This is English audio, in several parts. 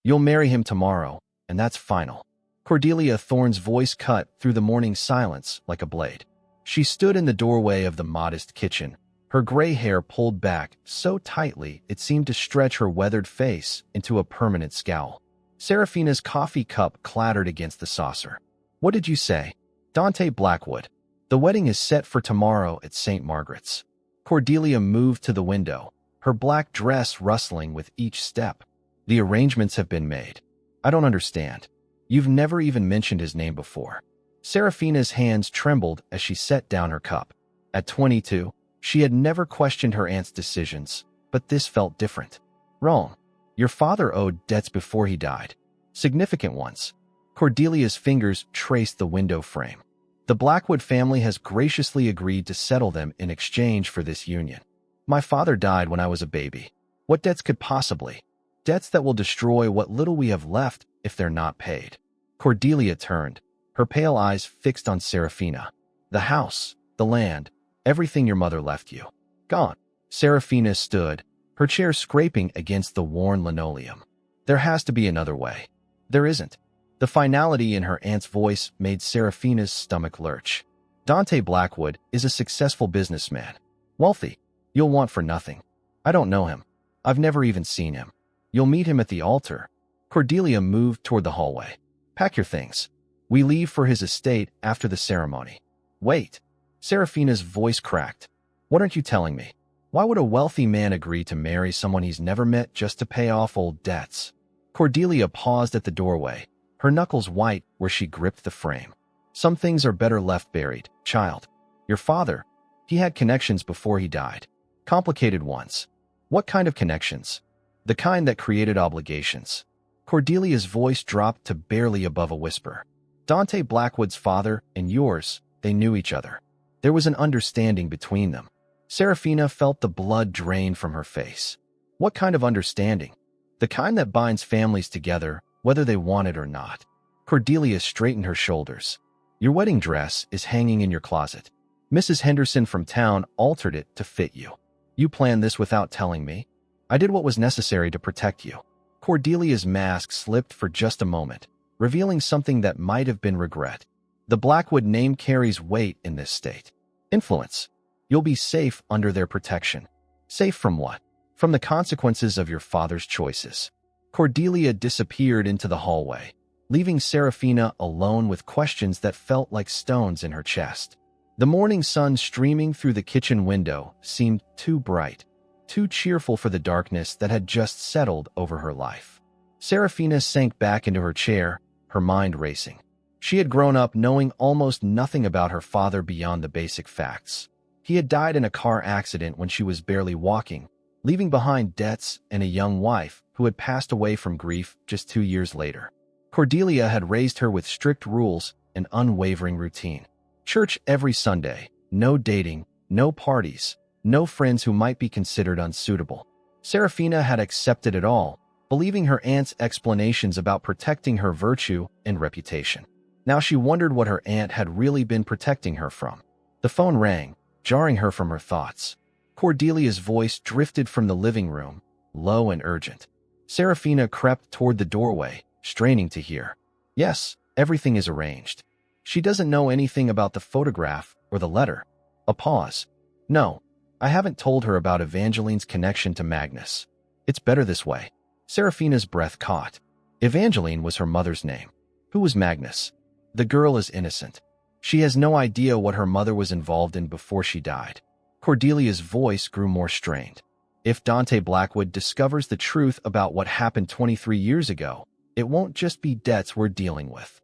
You'll marry him tomorrow, and that's final. Cordelia Thorne's voice cut through the morning silence like a blade. She stood in the doorway of the modest kitchen, her gray hair pulled back so tightly it seemed to stretch her weathered face into a permanent scowl. Seraphina's coffee cup clattered against the saucer. What did you say? Dante Blackwood. The wedding is set for tomorrow at St. Margaret's. Cordelia moved to the window, her black dress rustling with each step. The arrangements have been made. I don't understand. You've never even mentioned his name before. Seraphina's hands trembled as she set down her cup. At 22, she had never questioned her aunt's decisions, but this felt different. Wrong. Your father owed debts before he died. Significant ones. Cordelia's fingers traced the window frame. The Blackwood family has graciously agreed to settle them in exchange for this union. My father died when I was a baby. What debts could possibly? Debts that will destroy what little we have left if they're not paid. Cordelia turned, her pale eyes fixed on Seraphina. The house, the land, everything your mother left you. Gone. Seraphina stood, her chair scraping against the worn linoleum. There has to be another way. There isn't. The finality in her aunt's voice made Seraphina's stomach lurch. Dante Blackwood is a successful businessman. Wealthy. You'll want for nothing. I don't know him. I've never even seen him. You'll meet him at the altar. Cordelia moved toward the hallway. Pack your things. We leave for his estate after the ceremony. Wait. Seraphina's voice cracked. What aren't you telling me? Why would a wealthy man agree to marry someone he's never met just to pay off old debts? Cordelia paused at the doorway, her knuckles white where she gripped the frame. Some things are better left buried, child. Your father, he had connections before he died. Complicated ones. What kind of connections? The kind that created obligations. Cordelia's voice dropped to barely above a whisper. Dante Blackwood's father and yours, they knew each other. There was an understanding between them. Seraphina felt the blood drain from her face. What kind of understanding? The kind that binds families together, whether they want it or not. Cordelia straightened her shoulders. Your wedding dress is hanging in your closet. Mrs. Henderson from town altered it to fit you. You planned this without telling me. I did what was necessary to protect you. Cordelia's mask slipped for just a moment, revealing something that might have been regret. The Blackwood name carries weight in this state. Influence. You'll be safe under their protection. Safe from what? From the consequences of your father's choices. Cordelia disappeared into the hallway, leaving Seraphina alone with questions that felt like stones in her chest. The morning sun streaming through the kitchen window seemed too bright, too cheerful for the darkness that had just settled over her life. Seraphina sank back into her chair, her mind racing. She had grown up knowing almost nothing about her father beyond the basic facts. He had died in a car accident when she was barely walking, leaving behind debts and a young wife who had passed away from grief just 2 years later. Cordelia had raised her with strict rules and unwavering routine. Church every Sunday, no dating, no parties, no friends who might be considered unsuitable. Seraphina had accepted it all, believing her aunt's explanations about protecting her virtue and reputation. Now she wondered what her aunt had really been protecting her from. The phone rang, jarring her from her thoughts. Cordelia's voice drifted from the living room, low and urgent. Seraphina crept toward the doorway, straining to hear. Yes, everything is arranged. She doesn't know anything about the photograph or the letter. A pause. No, I haven't told her about Evangeline's connection to Magnus. It's better this way. Seraphina's breath caught. Evangeline was her mother's name. Who was Magnus? The girl is innocent. She has no idea what her mother was involved in before she died. Cordelia's voice grew more strained. If Dante Blackwood discovers the truth about what happened 23 years ago, it won't just be debts we're dealing with.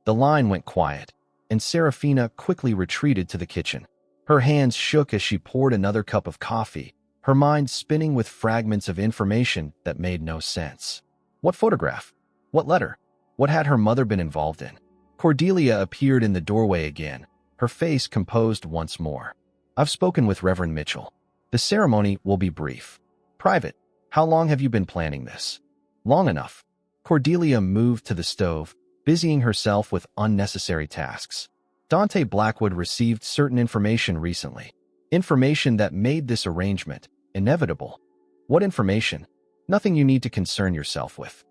The line went quiet, and Seraphina quickly retreated to the kitchen. Her hands shook as she poured another cup of coffee, her mind spinning with fragments of information that made no sense. What photograph? What letter? What had her mother been involved in? Cordelia appeared in the doorway again, her face composed once more. I've spoken with Reverend Mitchell. The ceremony will be brief. Private. How long have you been planning this? Long enough. Cordelia moved to the stove, busying herself with unnecessary tasks. Dante Blackwood received certain information recently. Information that made this arrangement inevitable. What information? Nothing you need to concern yourself with.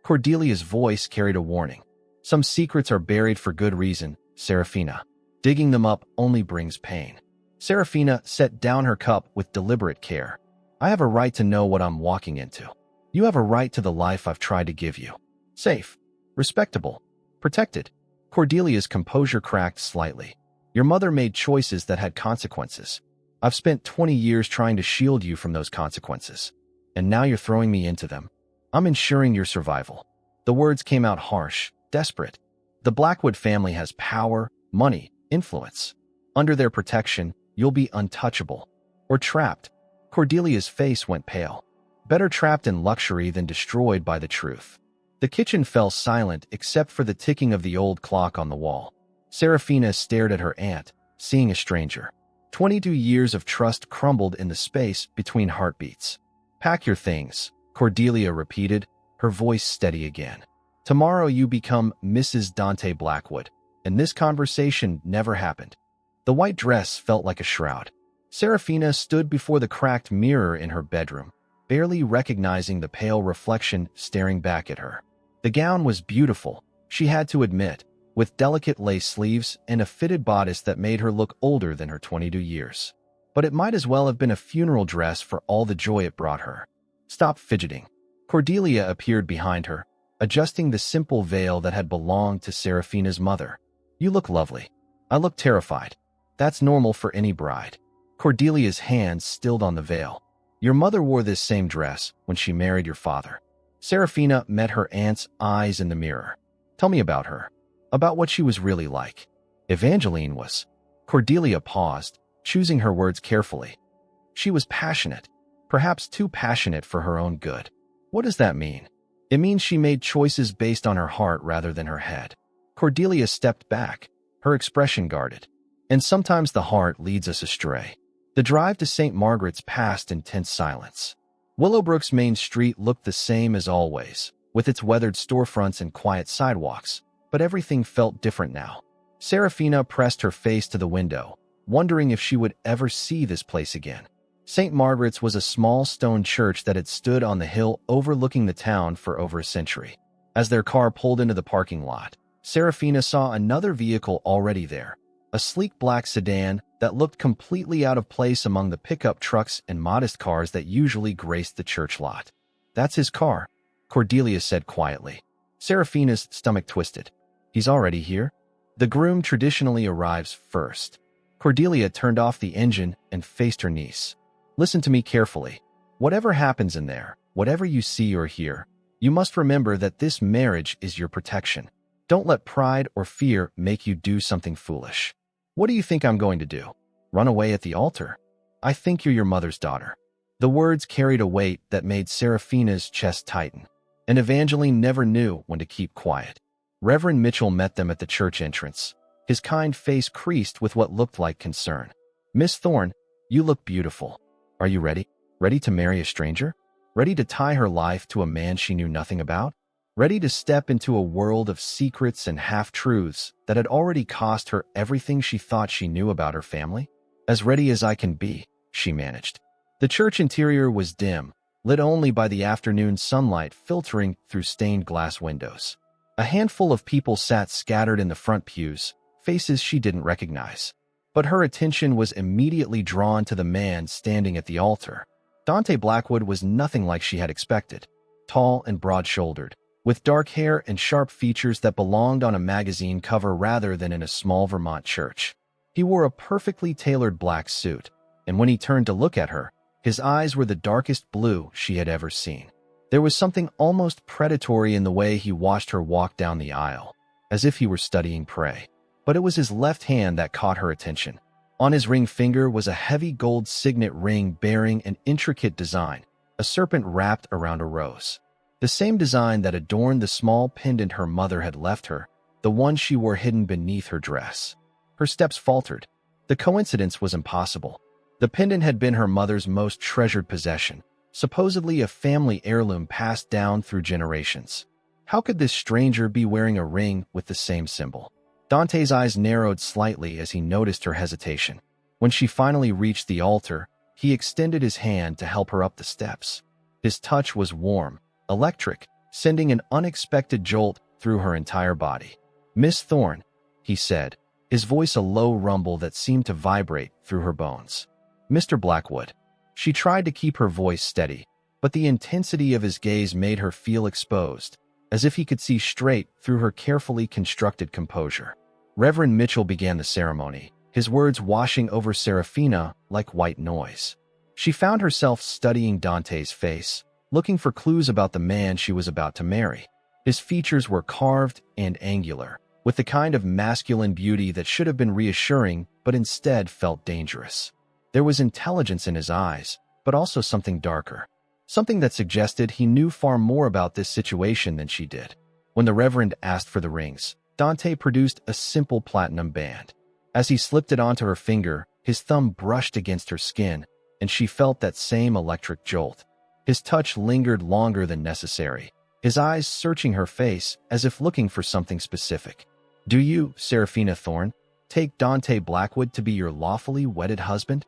Cordelia's voice carried a warning. Some secrets are buried for good reason, Serafina. Digging them up only brings pain. Serafina set down her cup with deliberate care. I have a right to know what I'm walking into. You have a right to the life I've tried to give you. Safe, respectable, protected. Cordelia's composure cracked slightly. Your mother made choices that had consequences. I've spent 20 years trying to shield you from those consequences. And now you're throwing me into them. I'm ensuring your survival. The words came out harsh, desperate. The Blackwood family has power, money, influence. Under their protection, you'll be untouchable. Or trapped. Cordelia's face went pale. Better trapped in luxury than destroyed by the truth. The kitchen fell silent except for the ticking of the old clock on the wall. Serafina stared at her aunt, seeing a stranger. 22 years of trust crumbled in the space between heartbeats. Pack your things, Cordelia repeated, her voice steady again. Tomorrow you become Mrs. Dante Blackwood, and this conversation never happened. The white dress felt like a shroud. Serafina stood before the cracked mirror in her bedroom, barely recognizing the pale reflection staring back at her. The gown was beautiful, she had to admit, with delicate lace sleeves and a fitted bodice that made her look older than her 22 years. But it might as well have been a funeral dress for all the joy it brought her. Stop fidgeting. Cordelia appeared behind her, adjusting the simple veil that had belonged to Serafina's mother. You look lovely. I look terrified. That's normal for any bride. Cordelia's hands stilled on the veil. Your mother wore this same dress when she married your father. Serafina met her aunt's eyes in the mirror. Tell me about her. About what she was really like. Evangeline was. Cordelia paused, choosing her words carefully. She was passionate, perhaps too passionate for her own good. What does that mean? It means she made choices based on her heart rather than her head. Cordelia stepped back, her expression guarded. And sometimes the heart leads us astray. The drive to St. Margaret's passed in tense silence. Willowbrook's main street looked the same as always, with its weathered storefronts and quiet sidewalks, but everything felt different now. Serafina pressed her face to the window, wondering if she would ever see this place again. St. Margaret's was a small stone church that had stood on the hill overlooking the town for over a century. As their car pulled into the parking lot, Serafina saw another vehicle already there, a sleek black sedan that looked completely out of place among the pickup trucks and modest cars that usually graced the church lot. That's his car, Cordelia said quietly. Serafina's stomach twisted. He's already here? The groom traditionally arrives first. Cordelia turned off the engine and faced her niece. Listen to me carefully. Whatever happens in there, whatever you see or hear, you must remember that this marriage is your protection. Don't let pride or fear make you do something foolish. What do you think I'm going to do? Run away at the altar? I think you're your mother's daughter. The words carried a weight that made Serafina's chest tighten, and Evangeline never knew when to keep quiet. Reverend Mitchell met them at the church entrance. His kind face creased with what looked like concern. Miss Thorne, you look beautiful. Are you ready? Ready to marry a stranger? Ready to tie her life to a man she knew nothing about? Ready to step into a world of secrets and half-truths that had already cost her everything she thought she knew about her family? As ready as I can be, she managed. The church interior was dim, lit only by the afternoon sunlight filtering through stained glass windows. A handful of people sat scattered in the front pews, faces she didn't recognize. But her attention was immediately drawn to the man standing at the altar. Dante Blackwood was nothing like she had expected. Tall and broad-shouldered, with dark hair and sharp features that belonged on a magazine cover rather than in a small Vermont church. He wore a perfectly tailored black suit, and when he turned to look at her, his eyes were the darkest blue she had ever seen. There was something almost predatory in the way he watched her walk down the aisle, as if he were studying prey. But it was his left hand that caught her attention. On his ring finger was a heavy gold signet ring bearing an intricate design, a serpent wrapped around a rose. The same design that adorned the small pendant her mother had left her, the one she wore hidden beneath her dress. Her steps faltered. The coincidence was impossible. The pendant had been her mother's most treasured possession, supposedly a family heirloom passed down through generations. How could this stranger be wearing a ring with the same symbol? Dante's eyes narrowed slightly as he noticed her hesitation. When she finally reached the altar, he extended his hand to help her up the steps. His touch was warm, electric, sending an unexpected jolt through her entire body. "Miss Thorne," he said, his voice a low rumble that seemed to vibrate through her bones. "Mr. Blackwood." She tried to keep her voice steady, but the intensity of his gaze made her feel exposed, as if he could see straight through her carefully constructed composure. Reverend Mitchell began the ceremony, his words washing over Serafina like white noise. She found herself studying Dante's face, looking for clues about the man she was about to marry. His features were carved and angular, with the kind of masculine beauty that should have been reassuring but instead felt dangerous. There was intelligence in his eyes, but also something darker. Something that suggested he knew far more about this situation than she did. When the Reverend asked for the rings, Dante produced a simple platinum band. As he slipped it onto her finger, his thumb brushed against her skin, and she felt that same electric jolt. His touch lingered longer than necessary, his eyes searching her face as if looking for something specific. "Do you, Serafina Thorne, take Dante Blackwood to be your lawfully wedded husband?"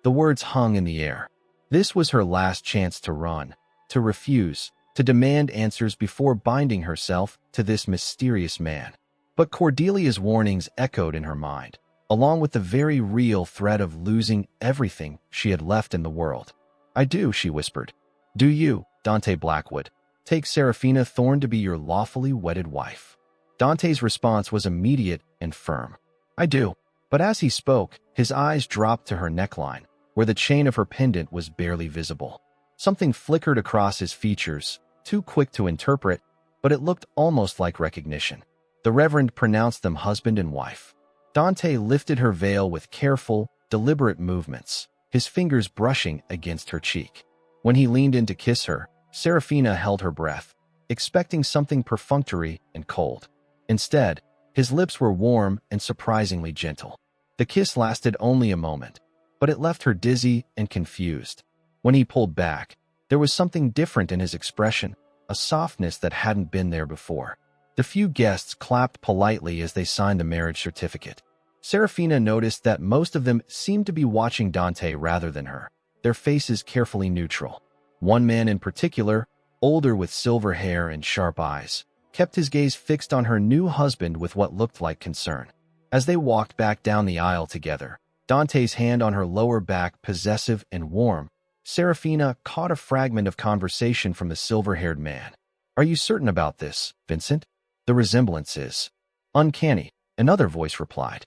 The words hung in the air. This was her last chance to run, to refuse, to demand answers before binding herself to this mysterious man. But Cordelia's warnings echoed in her mind, along with the very real threat of losing everything she had left in the world. "I do," she whispered. "Do you, Dante Blackwood, take Serafina Thorne to be your lawfully wedded wife?" Dante's response was immediate and firm. "I do." But as he spoke, his eyes dropped to her neckline, where the chain of her pendant was barely visible. Something flickered across his features, too quick to interpret, but it looked almost like recognition. The Reverend pronounced them husband and wife. Dante lifted her veil with careful, deliberate movements, his fingers brushing against her cheek. When he leaned in to kiss her, Serafina held her breath, expecting something perfunctory and cold. Instead, his lips were warm and surprisingly gentle. The kiss lasted only a moment, but it left her dizzy and confused. When he pulled back, there was something different in his expression, a softness that hadn't been there before. The few guests clapped politely as they signed the marriage certificate. Serafina noticed that most of them seemed to be watching Dante rather than her, their faces carefully neutral. One man in particular, older with silver hair and sharp eyes, kept his gaze fixed on her new husband with what looked like concern. As they walked back down the aisle together, Dante's hand on her lower back possessive and warm, Serafina caught a fragment of conversation from the silver-haired man. "Are you certain about this, Vincent? The resemblance is uncanny," another voice replied.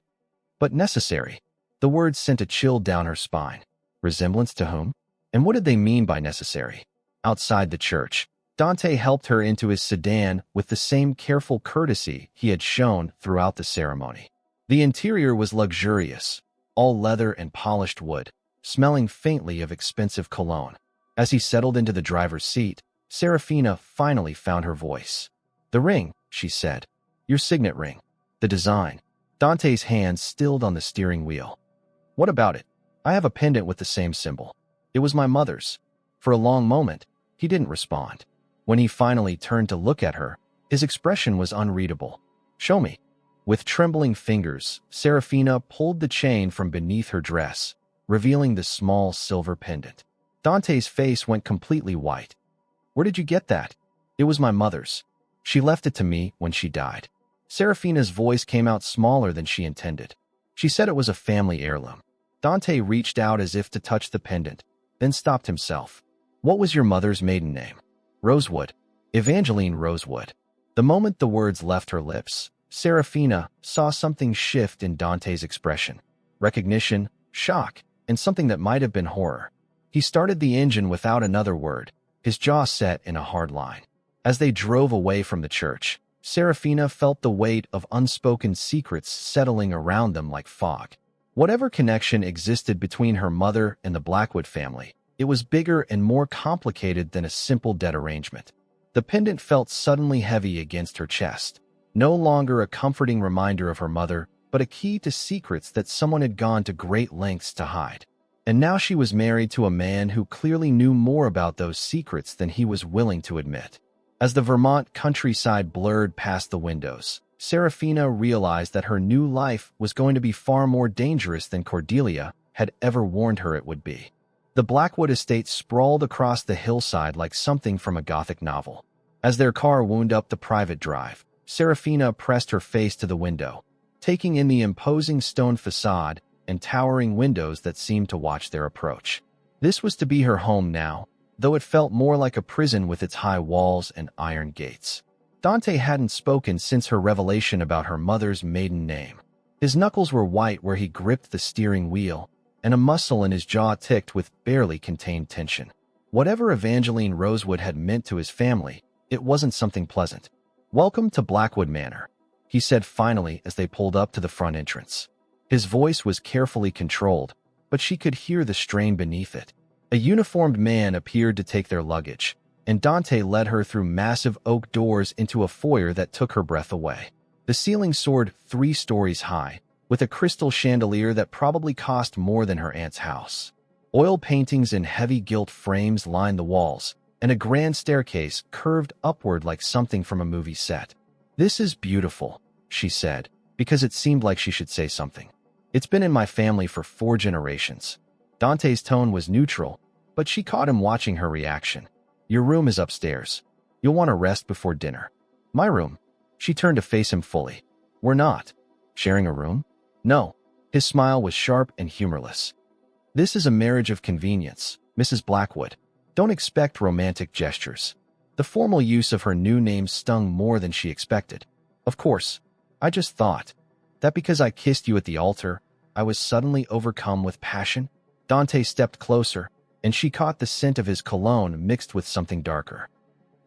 "But necessary." The words sent a chill down her spine. Resemblance to whom? And what did they mean by necessary? Outside the church, Dante helped her into his sedan with the same careful courtesy he had shown throughout the ceremony. The interior was luxurious, all leather and polished wood, smelling faintly of expensive cologne. As he settled into the driver's seat, Serafina finally found her voice. "The ring," she said. "Your signet ring. The design." Dante's hands stilled on the steering wheel. "What about it? I have a pendant with the same symbol. It was my mother's." For a long moment, he didn't respond. When he finally turned to look at her, his expression was unreadable. "Show me." With trembling fingers, Serafina pulled the chain from beneath her dress, revealing the small silver pendant. Dante's face went completely white. "Where did you get that?" "It was my mother's. She left it to me when she died." Serafina's voice came out smaller than she intended. She said it was a family heirloom. Dante reached out as if to touch the pendant, then stopped himself. "What was your mother's maiden name?" "Rosewood. Evangeline Rosewood." The moment the words left her lips, Serafina saw something shift in Dante's expression. Recognition, shock, and something that might have been horror. He started the engine without another word, his jaw set in a hard line. As they drove away from the church, Serafina felt the weight of unspoken secrets settling around them like fog. Whatever connection existed between her mother and the Blackwood family, it was bigger and more complicated than a simple debt arrangement. The pendant felt suddenly heavy against her chest, no longer a comforting reminder of her mother, but a key to secrets that someone had gone to great lengths to hide. And now she was married to a man who clearly knew more about those secrets than he was willing to admit. As the Vermont countryside blurred past the windows, Serafina realized that her new life was going to be far more dangerous than Cordelia had ever warned her it would be. The Blackwood estate sprawled across the hillside like something from a Gothic novel. As their car wound up the private drive, Serafina pressed her face to the window, taking in the imposing stone facade and towering windows that seemed to watch their approach. This was to be her home now, though it felt more like a prison with its high walls and iron gates. Dante hadn't spoken since her revelation about her mother's maiden name. His knuckles were white where he gripped the steering wheel, and a muscle in his jaw ticked with barely contained tension. Whatever Evangeline Rosewood had meant to his family, it wasn't something pleasant. "Welcome to Blackwood Manor," he said finally as they pulled up to the front entrance. His voice was carefully controlled, but she could hear the strain beneath it. A uniformed man appeared to take their luggage, and Dante led her through massive oak doors into a foyer that took her breath away. The ceiling soared 3 stories high, with a crystal chandelier that probably cost more than her aunt's house. Oil paintings in heavy gilt frames lined the walls, and a grand staircase curved upward like something from a movie set. "This is beautiful," she said, because it seemed like she should say something. "It's been in my family for 4 generations." Dante's tone was neutral, but she caught him watching her reaction. "Your room is upstairs. You'll want to rest before dinner." "My room?" She turned to face him fully. "We're not sharing a room?" "No." His smile was sharp and humorless. "This is a marriage of convenience, Mrs. Blackwood. Don't expect romantic gestures." The formal use of her new name stung more than she expected. "Of course. I just thought that because I kissed you at the altar, I was suddenly overcome with passion." Dante stepped closer, and she caught the scent of his cologne mixed with something darker.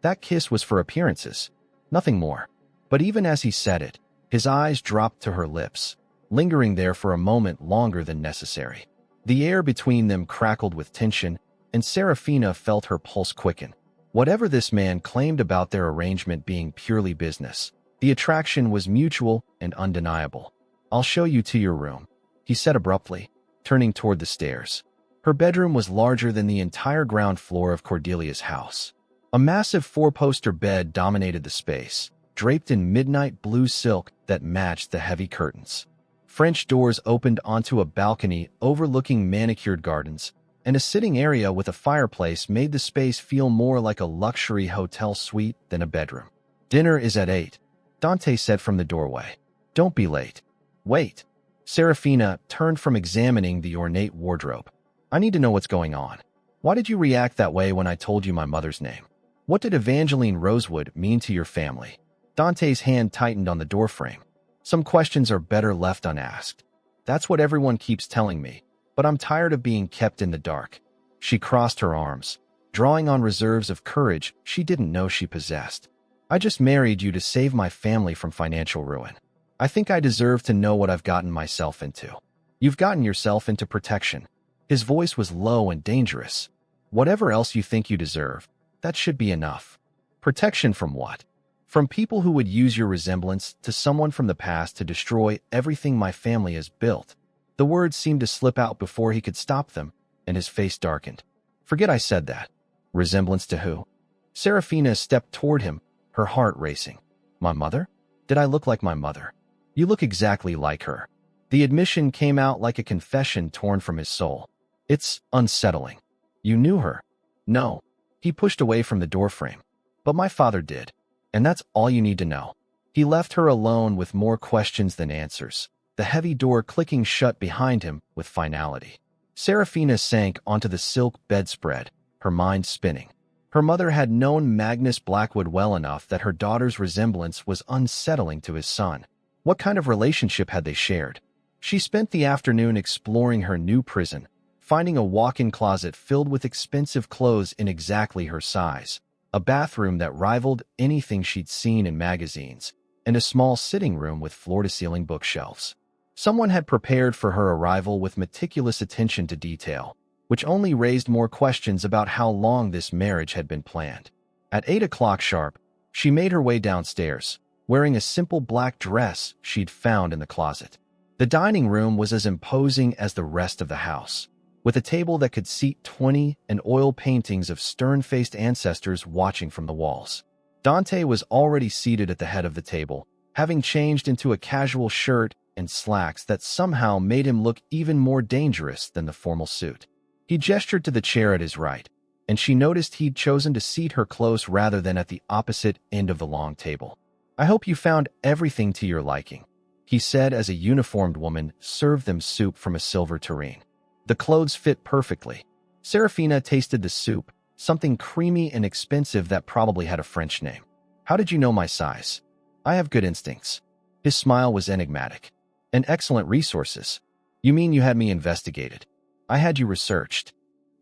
That kiss was for appearances, nothing more. But even as he said it, his eyes dropped to her lips, lingering there for a moment longer than necessary. The air between them crackled with tension, and Serafina felt her pulse quicken. Whatever this man claimed about their arrangement being purely business, the attraction was mutual and undeniable. "I'll show you to your room," he said abruptly, turning toward the stairs. Her bedroom was larger than the entire ground floor of Cordelia's house. A massive 4-poster bed dominated the space, draped in midnight blue silk that matched the heavy curtains. French doors opened onto a balcony overlooking manicured gardens, and a sitting area with a fireplace made the space feel more like a luxury hotel suite than a bedroom. "Dinner is at 8, Dante said from the doorway. "Don't be late." "Wait." Serafina turned from examining the ornate wardrobe. "I need to know what's going on. Why did you react that way when I told you my mother's name? What did Evangeline Rosewood mean to your family?" Dante's hand tightened on the doorframe. "Some questions are better left unasked. That's what everyone keeps telling me, but I'm tired of being kept in the dark." She crossed her arms, drawing on reserves of courage she didn't know she possessed. "I just married you to save my family from financial ruin. I think I deserve to know what I've gotten myself into." "You've gotten yourself into protection." His voice was low and dangerous. "Whatever else you think you deserve, that should be enough." "Protection from what?" "From people who would use your resemblance to someone from the past to destroy everything my family has built." The words seemed to slip out before he could stop them, and his face darkened. "Forget I said that." "Resemblance to who?" Serafina stepped toward him, her heart racing. "My mother? Did I look like my mother?" "You look exactly like her." The admission came out like a confession torn from his soul. "It's unsettling." "You knew her?" "No." He pushed away from the doorframe. "But my father did. And that's all you need to know." He left her alone with more questions than answers, the heavy door clicking shut behind him with finality. Serafina sank onto the silk bedspread, her mind spinning. Her mother had known Magnus Blackwood well enough that her daughter's resemblance was unsettling to his son. What kind of relationship had they shared? She spent the afternoon exploring her new prison, finding a walk-in closet filled with expensive clothes in exactly her size, a bathroom that rivaled anything she'd seen in magazines, and a small sitting room with floor-to-ceiling bookshelves. Someone had prepared for her arrival with meticulous attention to detail, which only raised more questions about how long this marriage had been planned. At 8 o'clock sharp, she made her way downstairs, wearing a simple black dress she'd found in the closet. The dining room was as imposing as the rest of the house, with a table that could seat 20 and oil paintings of stern-faced ancestors watching from the walls. Dante was already seated at the head of the table, having changed into a casual shirt and slacks that somehow made him look even more dangerous than the formal suit. He gestured to the chair at his right, and she noticed he'd chosen to seat her close rather than at the opposite end of the long table. "I hope you found everything to your liking," he said as a uniformed woman served them soup from a silver tureen. The clothes fit perfectly. Serafina tasted the soup, something creamy and expensive that probably had a French name. "How did you know my size?" "I have good instincts." His smile was enigmatic. "And excellent resources." "You mean you had me investigated?" "I had you researched."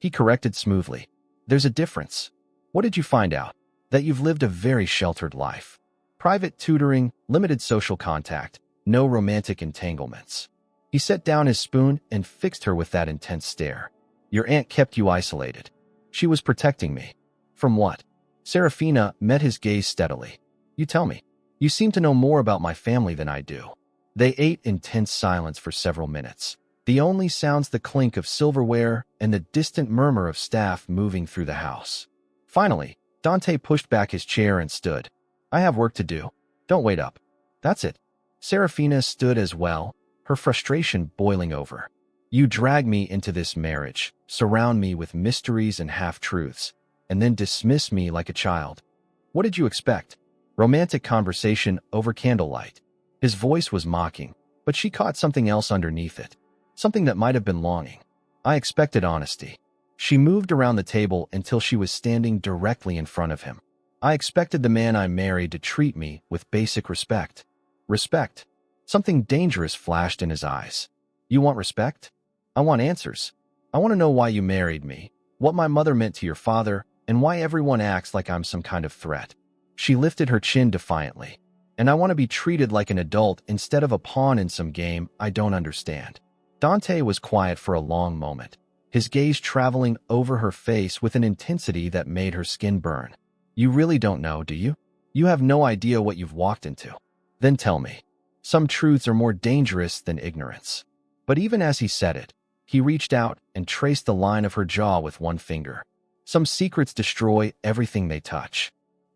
He corrected smoothly. "There's a difference." "What did you find out?" "That you've lived a very sheltered life. Private tutoring, limited social contact, no romantic entanglements." He set down his spoon and fixed her with that intense stare. "Your aunt kept you isolated." "She was protecting me." "From what?" Serafina met his gaze steadily. "You tell me. You seem to know more about my family than I do." They ate in tense silence for several minutes. The only sounds the clink of silverware and the distant murmur of staff moving through the house. Finally, Dante pushed back his chair and stood. "I have work to do. Don't wait up." "That's it." Serafina stood as well, her frustration boiling over. "You drag me into this marriage, surround me with mysteries and half-truths, and then dismiss me like a child. What did you expect? Romantic conversation over candlelight." His voice was mocking, but she caught something else underneath it. Something that might have been longing. "I expected honesty." She moved around the table until she was standing directly in front of him. "I expected the man I married to treat me with basic respect." "Respect?" Something dangerous flashed in his eyes. "You want respect?" "I want answers. I want to know why you married me, what my mother meant to your father, and why everyone acts like I'm some kind of threat." She lifted her chin defiantly. "And I want to be treated like an adult instead of a pawn in some game I don't understand." Dante was quiet for a long moment, his gaze traveling over her face with an intensity that made her skin burn. "You really don't know, do you? You have no idea what you've walked into. Then tell me." Some truths are more dangerous than ignorance. But even as he said it, he reached out and traced the line of her jaw with one finger. Some secrets destroy everything they touch.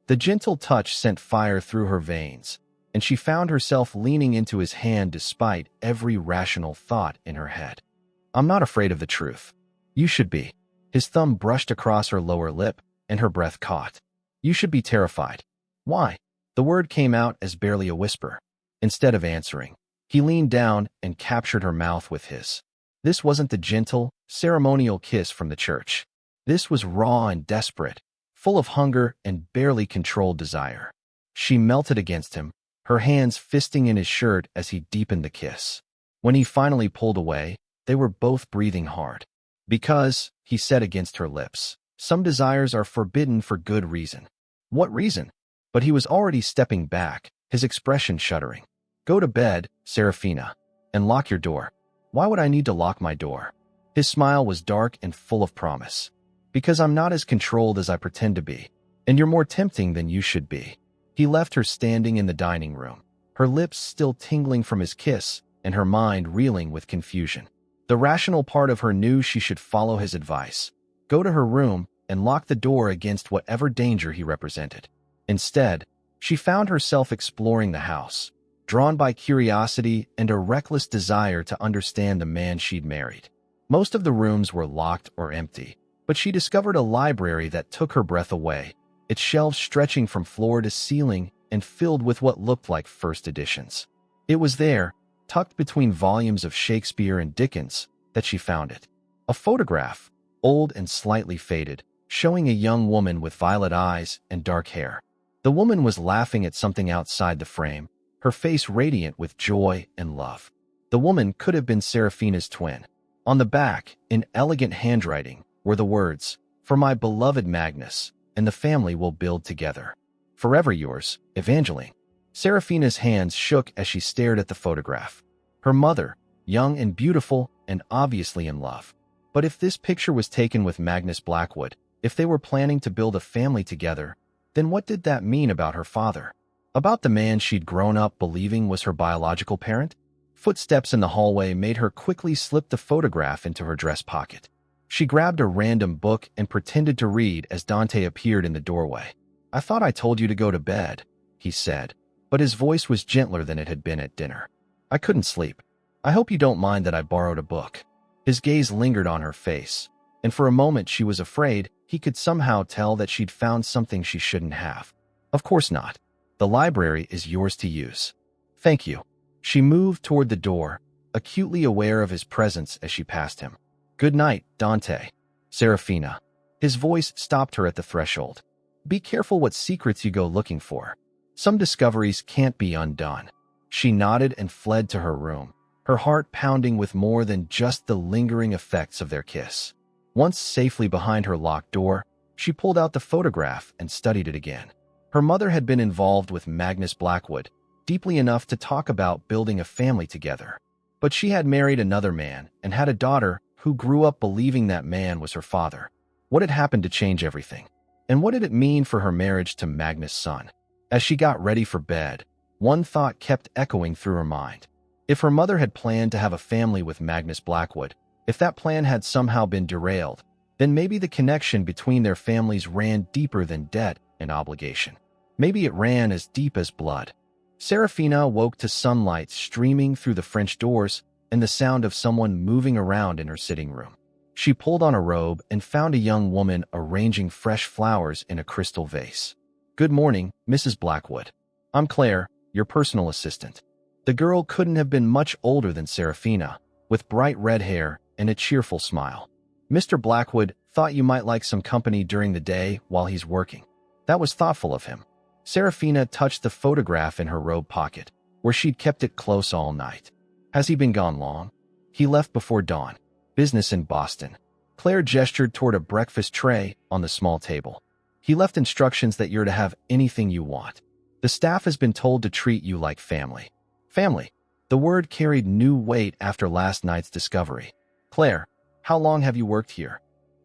The gentle touch sent fire through her veins, and she found herself leaning into his hand despite every rational thought in her head. "I'm not afraid of the truth." "You should be." His thumb brushed across her lower lip, and her breath caught. "You should be terrified." "Why?" The word came out as barely a whisper. Instead of answering, he leaned down and captured her mouth with his. This wasn't the gentle, ceremonial kiss from the church. This was raw and desperate, full of hunger and barely controlled desire. She melted against him, her hands fisting in his shirt as he deepened the kiss. When he finally pulled away, they were both breathing hard. "Because," he said against her lips, "some desires are forbidden for good reason." "What reason?" But he was already stepping back, his expression shuddering. "Go to bed, Serafina, and lock your door." "Why would I need to lock my door?" His smile was dark and full of promise. "Because I'm not as controlled as I pretend to be, and you're more tempting than you should be." He left her standing in the dining room, her lips still tingling from his kiss and her mind reeling with confusion. The rational part of her knew she should follow his advice, go to her room, and lock the door against whatever danger he represented. Instead, she found herself exploring the house, drawn by curiosity and a reckless desire to understand the man she'd married. Most of the rooms were locked or empty, but she discovered a library that took her breath away, its shelves stretching from floor to ceiling and filled with what looked like first editions. It was there, tucked between volumes of Shakespeare and Dickens, that she found it. A photograph, old and slightly faded, showing a young woman with violet eyes and dark hair. The woman was laughing at something outside the frame, her face radiant with joy and love. The woman could have been Serafina's twin. On the back, in elegant handwriting, were the words, "For my beloved Magnus, and the family will build together. Forever yours, Evangeline." Serafina's hands shook as she stared at the photograph. Her mother, young and beautiful and obviously in love. But if this picture was taken with Magnus Blackwood, if they were planning to build a family together, then what did that mean about her father? About the man she'd grown up believing was her biological parent? Footsteps in the hallway made her quickly slip the photograph into her dress pocket. She grabbed a random book and pretended to read as Dante appeared in the doorway. "I thought I told you to go to bed," he said, but his voice was gentler than it had been at dinner. "I couldn't sleep. I hope you don't mind that I borrowed a book." His gaze lingered on her face, and for a moment she was afraid he could somehow tell that she'd found something she shouldn't have. Of course not. The library is yours to use. Thank you. She moved toward the door, acutely aware of his presence as she passed him. Good night, Dante. Serafina. His voice stopped her at the threshold. Be careful what secrets you go looking for. Some discoveries can't be undone. She nodded and fled to her room, her heart pounding with more than just the lingering effects of their kiss. Once safely behind her locked door, she pulled out the photograph and studied it again. Her mother had been involved with Magnus Blackwood, deeply enough to talk about building a family together. But she had married another man and had a daughter who grew up believing that man was her father. What had happened to change everything? And what did it mean for her marriage to Magnus' son? As she got ready for bed, one thought kept echoing through her mind. If her mother had planned to have a family with Magnus Blackwood, if that plan had somehow been derailed, then maybe the connection between their families ran deeper than debt and obligation. Maybe it ran as deep as blood. Serafina woke to sunlight streaming through the French doors and the sound of someone moving around in her sitting room. She pulled on a robe and found a young woman arranging fresh flowers in a crystal vase. Good morning, Mrs. Blackwood. I'm Claire, your personal assistant. The girl couldn't have been much older than Serafina, with bright red hair and a cheerful smile. Mr. Blackwood thought you might like some company during the day while he's working. That was thoughtful of him. Serafina touched the photograph in her robe pocket, where she'd kept it close all night. Has he been gone long? He left before dawn. Business in Boston. Claire gestured toward a breakfast tray on the small table. He left instructions that you're to have anything you want. The staff has been told to treat you like family. Family. The word carried new weight after last night's discovery. Claire, how long have you worked here?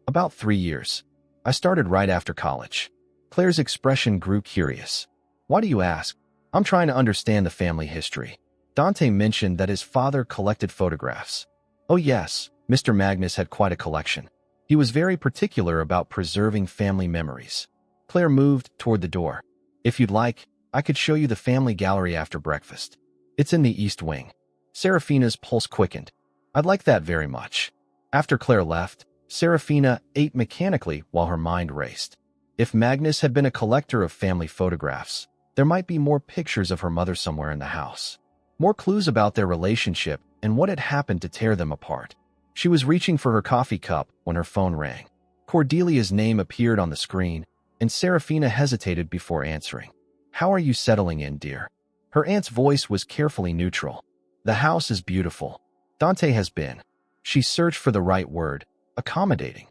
About 3 years. I started right after college. Claire's expression grew curious. Why do you ask? I'm trying to understand the family history. Dante mentioned that his father collected photographs. Oh yes, Mr. Magnus had quite a collection. He was very particular about preserving family memories. Claire moved toward the door. If you'd like, I could show you the family gallery after breakfast. It's in the East Wing. Serafina's pulse quickened. I'd like that very much. After Claire left, Serafina ate mechanically while her mind raced. If Magnus had been a collector of family photographs, there might be more pictures of her mother somewhere in the house. More clues about their relationship and what had happened to tear them apart. She was reaching for her coffee cup when her phone rang. Cordelia's name appeared on the screen, and Serafina hesitated before answering. How are you settling in, dear? Her aunt's voice was carefully neutral. The house is beautiful. Dante has been. She searched for the right word. Accommodating.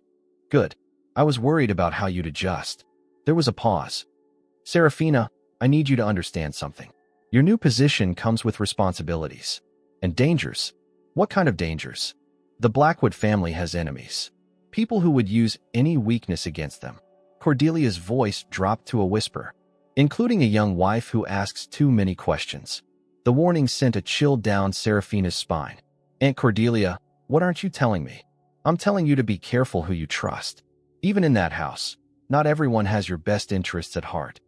Good. I was worried about how you'd adjust. There was a pause. Serafina, I need you to understand something. Your new position comes with responsibilities. And dangers. What kind of dangers? The Blackwood family has enemies. People who would use any weakness against them. Cordelia's voice dropped to a whisper. Including a young wife who asks too many questions. The warning sent a chill down Serafina's spine. Aunt Cordelia, what aren't you telling me? I'm telling you to be careful who you trust. Even in that house, not everyone has your best interests at heart.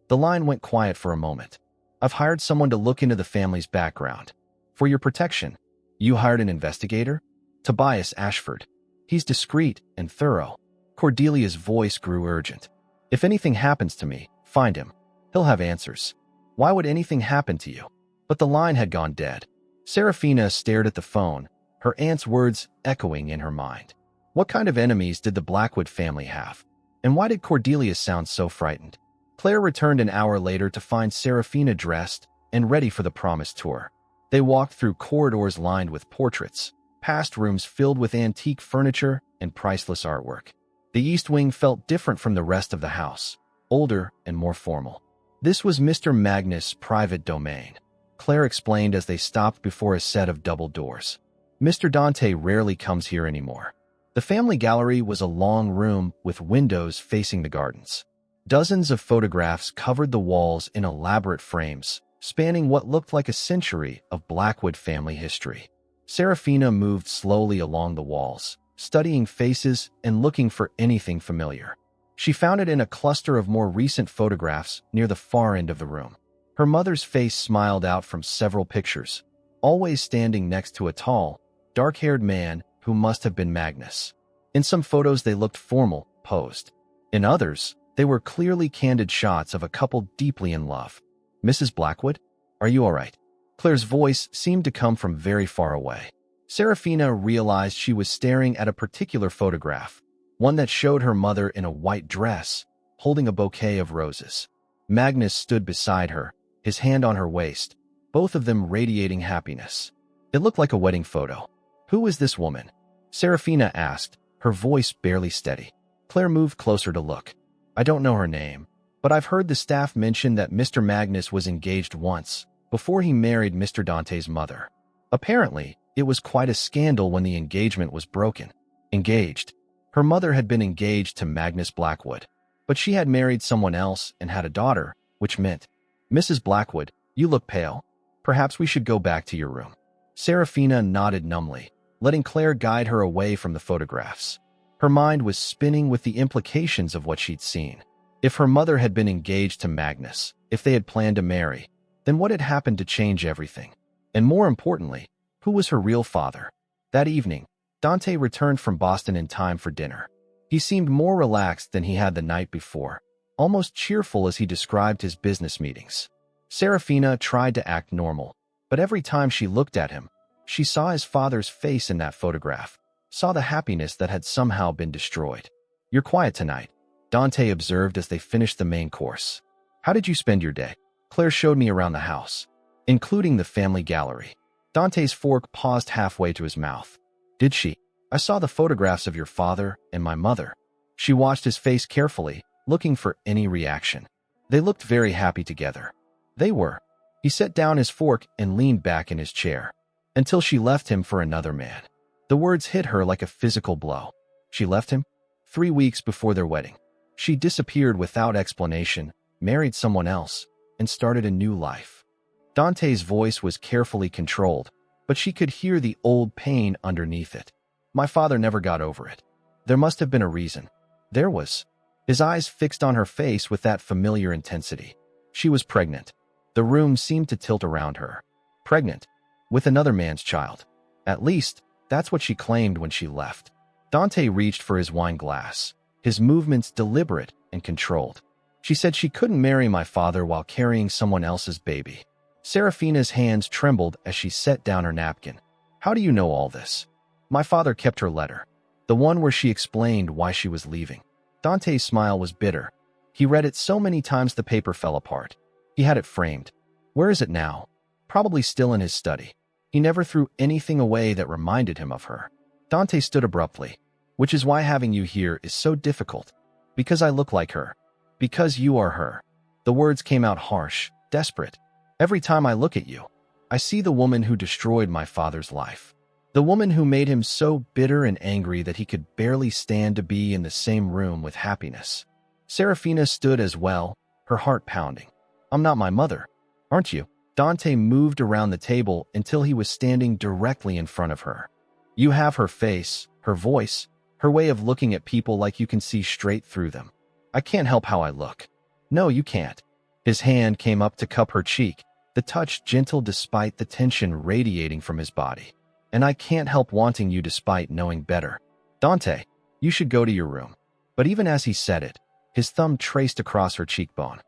The line went quiet for a moment. I've hired someone to look into the family's background. For your protection, you hired an investigator? Tobias Ashford. He's discreet and thorough. Cordelia's voice grew urgent. If anything happens to me, find him. He'll have answers. Why would anything happen to you? But the line had gone dead. Serafina stared at the phone, her aunt's words echoing in her mind. What kind of enemies did the Blackwood family have? And why did Cordelia sound so frightened? Claire returned an hour later to find Serafina dressed and ready for the promised tour. They walked through corridors lined with portraits, past rooms filled with antique furniture and priceless artwork. The East Wing felt different from the rest of the house, older and more formal. This was Mr. Magnus' private domain, Claire explained as they stopped before a set of double doors. Mr. Dante rarely comes here anymore. The family gallery was a long room with windows facing the gardens. Dozens of photographs covered the walls in elaborate frames, spanning what looked like a century of Blackwood family history. Serafina moved slowly along the walls, studying faces and looking for anything familiar. She found it in a cluster of more recent photographs near the far end of the room. Her mother's face smiled out from several pictures, always standing next to a tall, dark-haired man who must have been Magnus. In some photos they looked formal, posed. In others, they were clearly candid shots of a couple deeply in love. "Mrs. Blackwood, are you all right?" Claire's voice seemed to come from very far away. Serafina realized she was staring at a particular photograph, one that showed her mother in a white dress, holding a bouquet of roses. Magnus stood beside her, his hand on her waist, both of them radiating happiness. It looked like a wedding photo. "Who is this woman?" Serafina asked, her voice barely steady. Claire moved closer to look. "I don't know her name, but I've heard the staff mention that Mr. Magnus was engaged once, before he married Mr. Dante's mother. Apparently, it was quite a scandal when the engagement was broken." Engaged. Her mother had been engaged to Magnus Blackwood, but she had married someone else and had a daughter, which meant, "Mrs. Blackwood, you look pale. Perhaps we should go back to your room." Serafina nodded numbly, letting Claire guide her away from the photographs. Her mind was spinning with the implications of what she'd seen. If her mother had been engaged to Magnus, if they had planned to marry, then what had happened to change everything? And more importantly, who was her real father? That evening, Dante returned from Boston in time for dinner. He seemed more relaxed than he had the night before, almost cheerful as he described his business meetings. Serafina tried to act normal, but every time she looked at him, she saw his father's face in that photograph, saw the happiness that had somehow been destroyed. "You're quiet tonight," Dante observed as they finished the main course. "How did you spend your day?" Claire showed me around the house, including the family gallery. Dante's fork paused halfway to his mouth. "Did she? I saw the photographs of your father and my mother." She watched his face carefully, looking for any reaction. They looked very happy together. They were. He set down his fork and leaned back in his chair, until she left him for another man. The words hit her like a physical blow. She left him? 3 weeks before their wedding. She disappeared without explanation, married someone else, and started a new life. Dante's voice was carefully controlled, but she could hear the old pain underneath it. "My father never got over it. There must have been a reason." There was. His eyes fixed on her face with that familiar intensity. She was pregnant. The room seemed to tilt around her. Pregnant. With another man's child. At least, that's what she claimed when she left. Dante reached for his wine glass, his movements deliberate and controlled. "She said she couldn't marry my father while carrying someone else's baby." Serafina's hands trembled as she set down her napkin. "How do you know all this?" "My father kept her letter. The one where she explained why she was leaving." Dante's smile was bitter. He read it so many times the paper fell apart. He had it framed. Where is it now? Probably still in his study. He never threw anything away that reminded him of her. Dante stood abruptly. "Which is why having you here is so difficult. Because I look like her. Because you are her." The words came out harsh, desperate. "Every time I look at you, I see the woman who destroyed my father's life. The woman who made him so bitter and angry that he could barely stand to be in the same room with happiness." Serafina stood as well, her heart pounding. "I'm not my mother, aren't you?" Dante moved around the table until he was standing directly in front of her. "You have her face, her voice, her way of looking at people like you can see straight through them. I can't help how I look." "No, you can't." His hand came up to cup her cheek, the touch gentle despite the tension radiating from his body. "And I can't help wanting you despite knowing better. Dante, you should go to your room." But even as he said it, his thumb traced across her cheekbone.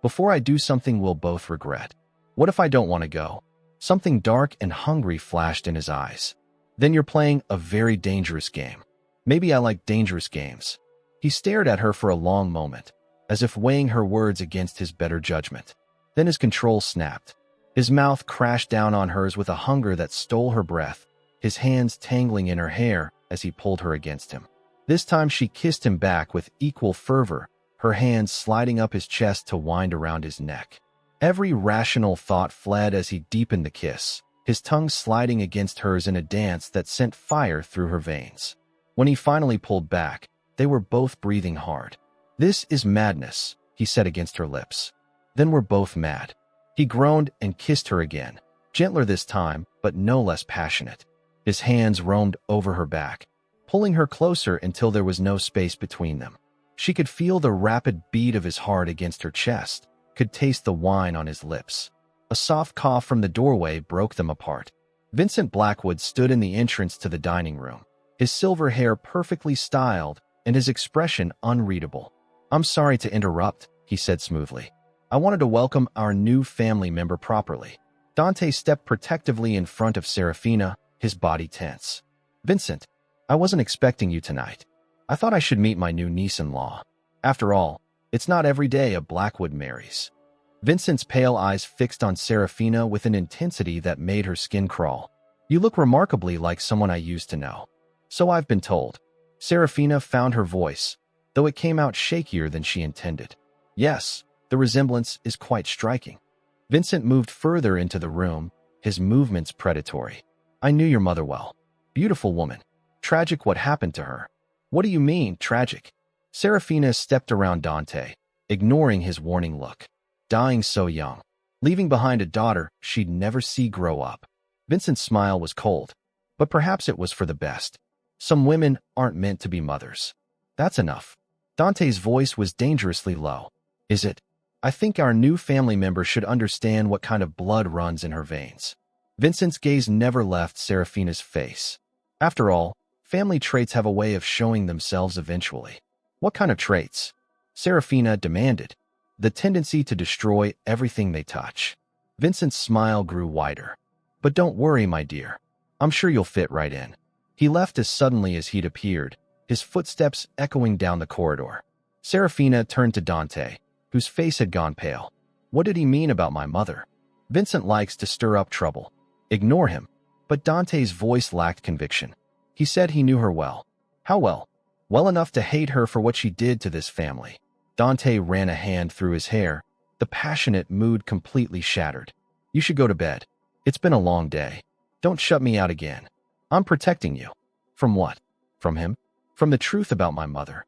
"Before I do something we'll both regret." "What if I don't want to go?" Something dark and hungry flashed in his eyes. "Then you're playing a very dangerous game." "Maybe I like dangerous games." He stared at her for a long moment, as if weighing her words against his better judgment. Then his control snapped. His mouth crashed down on hers with a hunger that stole her breath, his hands tangling in her hair as he pulled her against him. This time she kissed him back with equal fervor, her hands sliding up his chest to wind around his neck. Every rational thought fled as he deepened the kiss, his tongue sliding against hers in a dance that sent fire through her veins. When he finally pulled back, they were both breathing hard. "This is madness," he said against her lips. "Then we're both mad." He groaned and kissed her again, gentler this time, but no less passionate. His hands roamed over her back, pulling her closer until there was no space between them. She could feel the rapid beat of his heart against her chest, could taste the wine on his lips. A soft cough from the doorway broke them apart. Vincent Blackwood stood in the entrance to the dining room, his silver hair perfectly styled and his expression unreadable. I'm sorry to interrupt, he said smoothly. I wanted to welcome our new family member properly. Dante stepped protectively in front of Serafina, his body tense. Vincent, I wasn't expecting you tonight. I thought I should meet my new niece-in-law. After all, it's not every day a Blackwood marries. Vincent's pale eyes fixed on Serafina with an intensity that made her skin crawl. You look remarkably like someone I used to know. So I've been told. Serafina found her voice, though it came out shakier than she intended. Yes, the resemblance is quite striking. Vincent moved further into the room, his movements predatory. I knew your mother well. Beautiful woman. Tragic what happened to her. What do you mean, tragic? Serafina stepped around Dante, ignoring his warning look. Dying so young. Leaving behind a daughter she'd never see grow up. Vincent's smile was cold, but perhaps it was for the best. Some women aren't meant to be mothers. That's enough. Dante's voice was dangerously low. Is it? I think our new family member should understand what kind of blood runs in her veins. Vincent's gaze never left Serafina's face. After all, family traits have a way of showing themselves eventually. What kind of traits? Serafina demanded. The tendency to destroy everything they touch. Vincent's smile grew wider. But don't worry, my dear. I'm sure you'll fit right in. He left as suddenly as he'd appeared, his footsteps echoing down the corridor. Serafina turned to Dante, whose face had gone pale. What did he mean about my mother? Vincent likes to stir up trouble. Ignore him. But Dante's voice lacked conviction. He said he knew her well. How well? Well enough to hate her for what she did to this family. Dante ran a hand through his hair, the passionate mood completely shattered. You should go to bed. It's been a long day. Don't shut me out again. I'm protecting you. From what? From him? From the truth about my mother.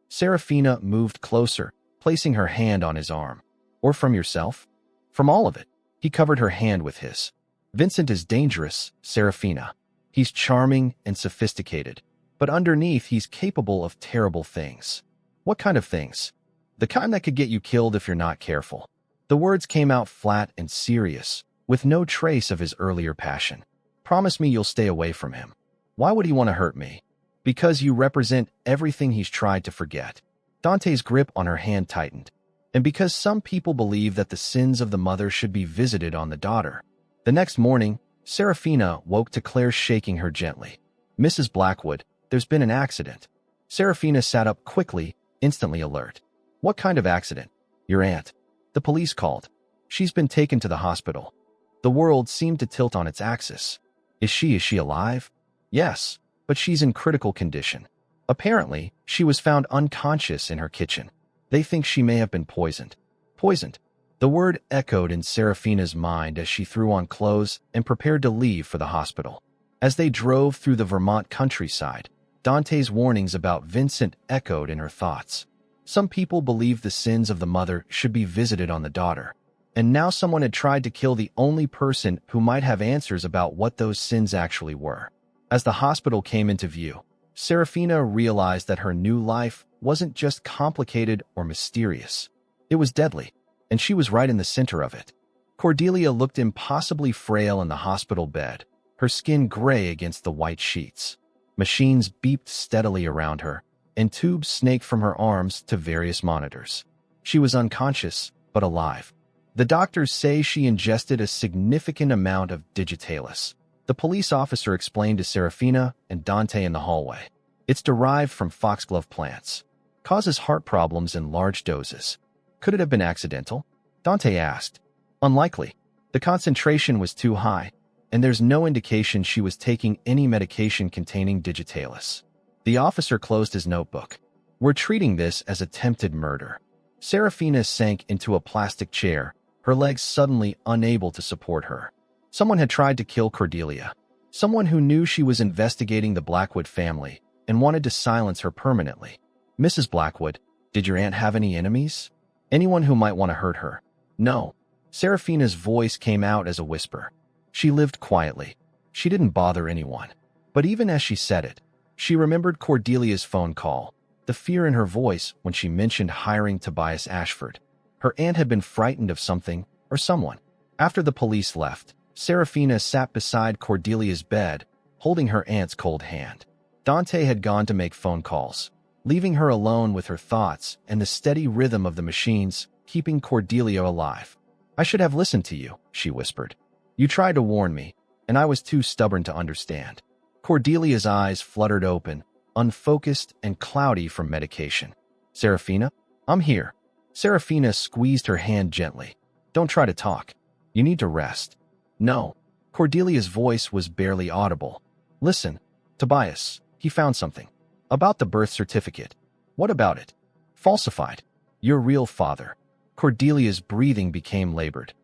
Serafina moved closer, placing her hand on his arm. Or from yourself? From all of it. He covered her hand with his. Vincent is dangerous, Serafina. He's charming and sophisticated, but underneath he's capable of terrible things. What kind of things? The kind that could get you killed if you're not careful. The words came out flat and serious, with no trace of his earlier passion. Promise me you'll stay away from him. Why would he want to hurt me? Because you represent everything he's tried to forget. Dante's grip on her hand tightened. And because some people believe that the sins of the mother should be visited on the daughter. The next morning, Serafina woke to Claire shaking her gently. Mrs. Blackwood, there's been an accident. Serafina sat up quickly, instantly alert. What kind of accident? Your aunt. The police called. She's been taken to the hospital. The world seemed to tilt on its axis. Is she alive? Yes, but she's in critical condition. Apparently, she was found unconscious in her kitchen. They think she may have been poisoned. Poisoned. The word echoed in Serafina's mind as she threw on clothes and prepared to leave for the hospital. As they drove through the Vermont countryside, Dante's warnings about Vincent echoed in her thoughts. Some people believed the sins of the mother should be visited on the daughter, and now someone had tried to kill the only person who might have answers about what those sins actually were. As the hospital came into view, Serafina realized that her new life wasn't just complicated or mysterious. It was deadly, and she was right in the center of it. Cordelia looked impossibly frail in the hospital bed, her skin gray against the white sheets. Machines beeped steadily around her, and tubes snaked from her arms to various monitors. She was unconscious, but alive. The doctors say she ingested a significant amount of digitalis. The police officer explained to Serafina and Dante in the hallway. It's derived from foxglove plants. Causes heart problems in large doses. Could it have been accidental? Dante asked. Unlikely. The concentration was too high, and there's no indication she was taking any medication containing digitalis. The officer closed his notebook. We're treating this as attempted murder. Serafina sank into a plastic chair, her legs suddenly unable to support her. Someone had tried to kill Cordelia. Someone who knew she was investigating the Blackwood family and wanted to silence her permanently. Mrs. Blackwood, did your aunt have any enemies? Anyone who might want to hurt her? No. Serafina's voice came out as a whisper. She lived quietly. She didn't bother anyone. But even as she said it, she remembered Cordelia's phone call, the fear in her voice when she mentioned hiring Tobias Ashford. Her aunt had been frightened of something or someone. After the police left, Serafina sat beside Cordelia's bed, holding her aunt's cold hand. Dante had gone to make phone calls. leaving her alone with her thoughts and the steady rhythm of the machines keeping Cordelia alive. "I should have listened to you," she whispered. "You tried to warn me, and I was too stubborn to understand." Cordelia's eyes fluttered open, unfocused and cloudy from medication. "Serafina? I'm here." Serafina squeezed her hand gently. "Don't try to talk. You need to rest." "No." Cordelia's voice was barely audible. "Listen, Tobias, he found something. About the birth certificate." "What about it?" "Falsified. Your real father." Cordelia's breathing became labored.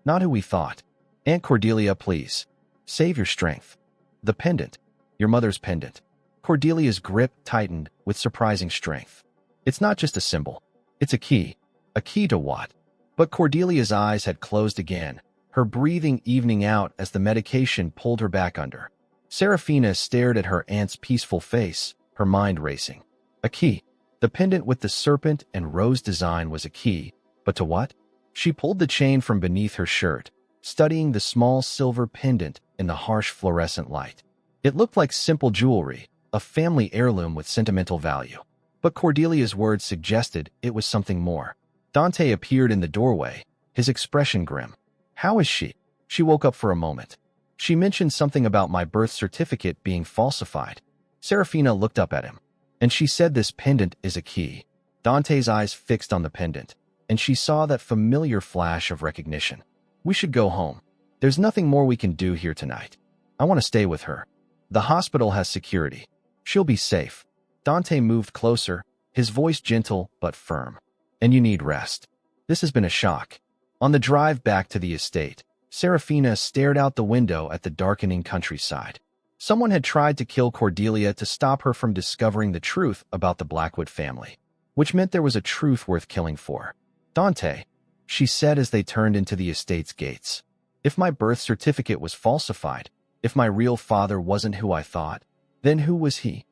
"Not who we thought. Aunt Cordelia, please. Save your strength." "The pendant. Your mother's pendant." Cordelia's grip tightened with surprising strength. "It's not just a symbol. It's a key." "A key to what?" But Cordelia's eyes had closed again, her breathing evening out as the medication pulled her back under. Serafina stared at her aunt's peaceful face, her mind racing. A key. The pendant with the serpent and rose design was a key, but to what? She pulled the chain from beneath her shirt, studying the small silver pendant in the harsh fluorescent light. It looked like simple jewelry, a family heirloom with sentimental value. But Cordelia's words suggested it was something more. Dante appeared in the doorway, his expression grim. "How is she?" She woke up for a moment. "She mentioned something about my birth certificate being falsified." Serafina looked up at him. "And she said this pendant is a key." Dante's eyes fixed on the pendant, and she saw that familiar flash of recognition. "We should go home. There's nothing more we can do here tonight. I want to stay with her. The hospital has security. She'll be safe." Dante moved closer, his voice gentle but firm. "And you need rest. This has been a shock." On the drive back to the estate, Serafina stared out the window at the darkening countryside. Someone had tried to kill Cordelia to stop her from discovering the truth about the Blackwood family, which meant there was a truth worth killing for. "Dante," she said as they turned into the estate's gates, "if my birth certificate was falsified, if my real father wasn't who I thought, then who was he?"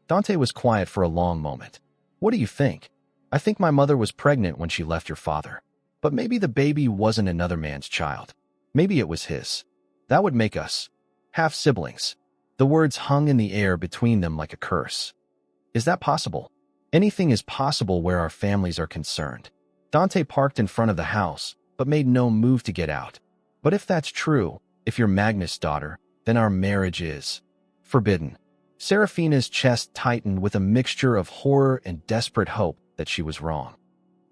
Dante was quiet for a long moment. "What do you think?" "I think my mother was pregnant when she left your father. But maybe the baby wasn't another man's child. Maybe it was his. That would make us half-siblings." The words hung in the air between them like a curse. "Is that possible?" "Anything is possible where our families are concerned." Dante parked in front of the house, but made no move to get out. "But if that's true, if you're Magnus' daughter, then our marriage is forbidden." Serafina's chest tightened with a mixture of horror and desperate hope that she was wrong.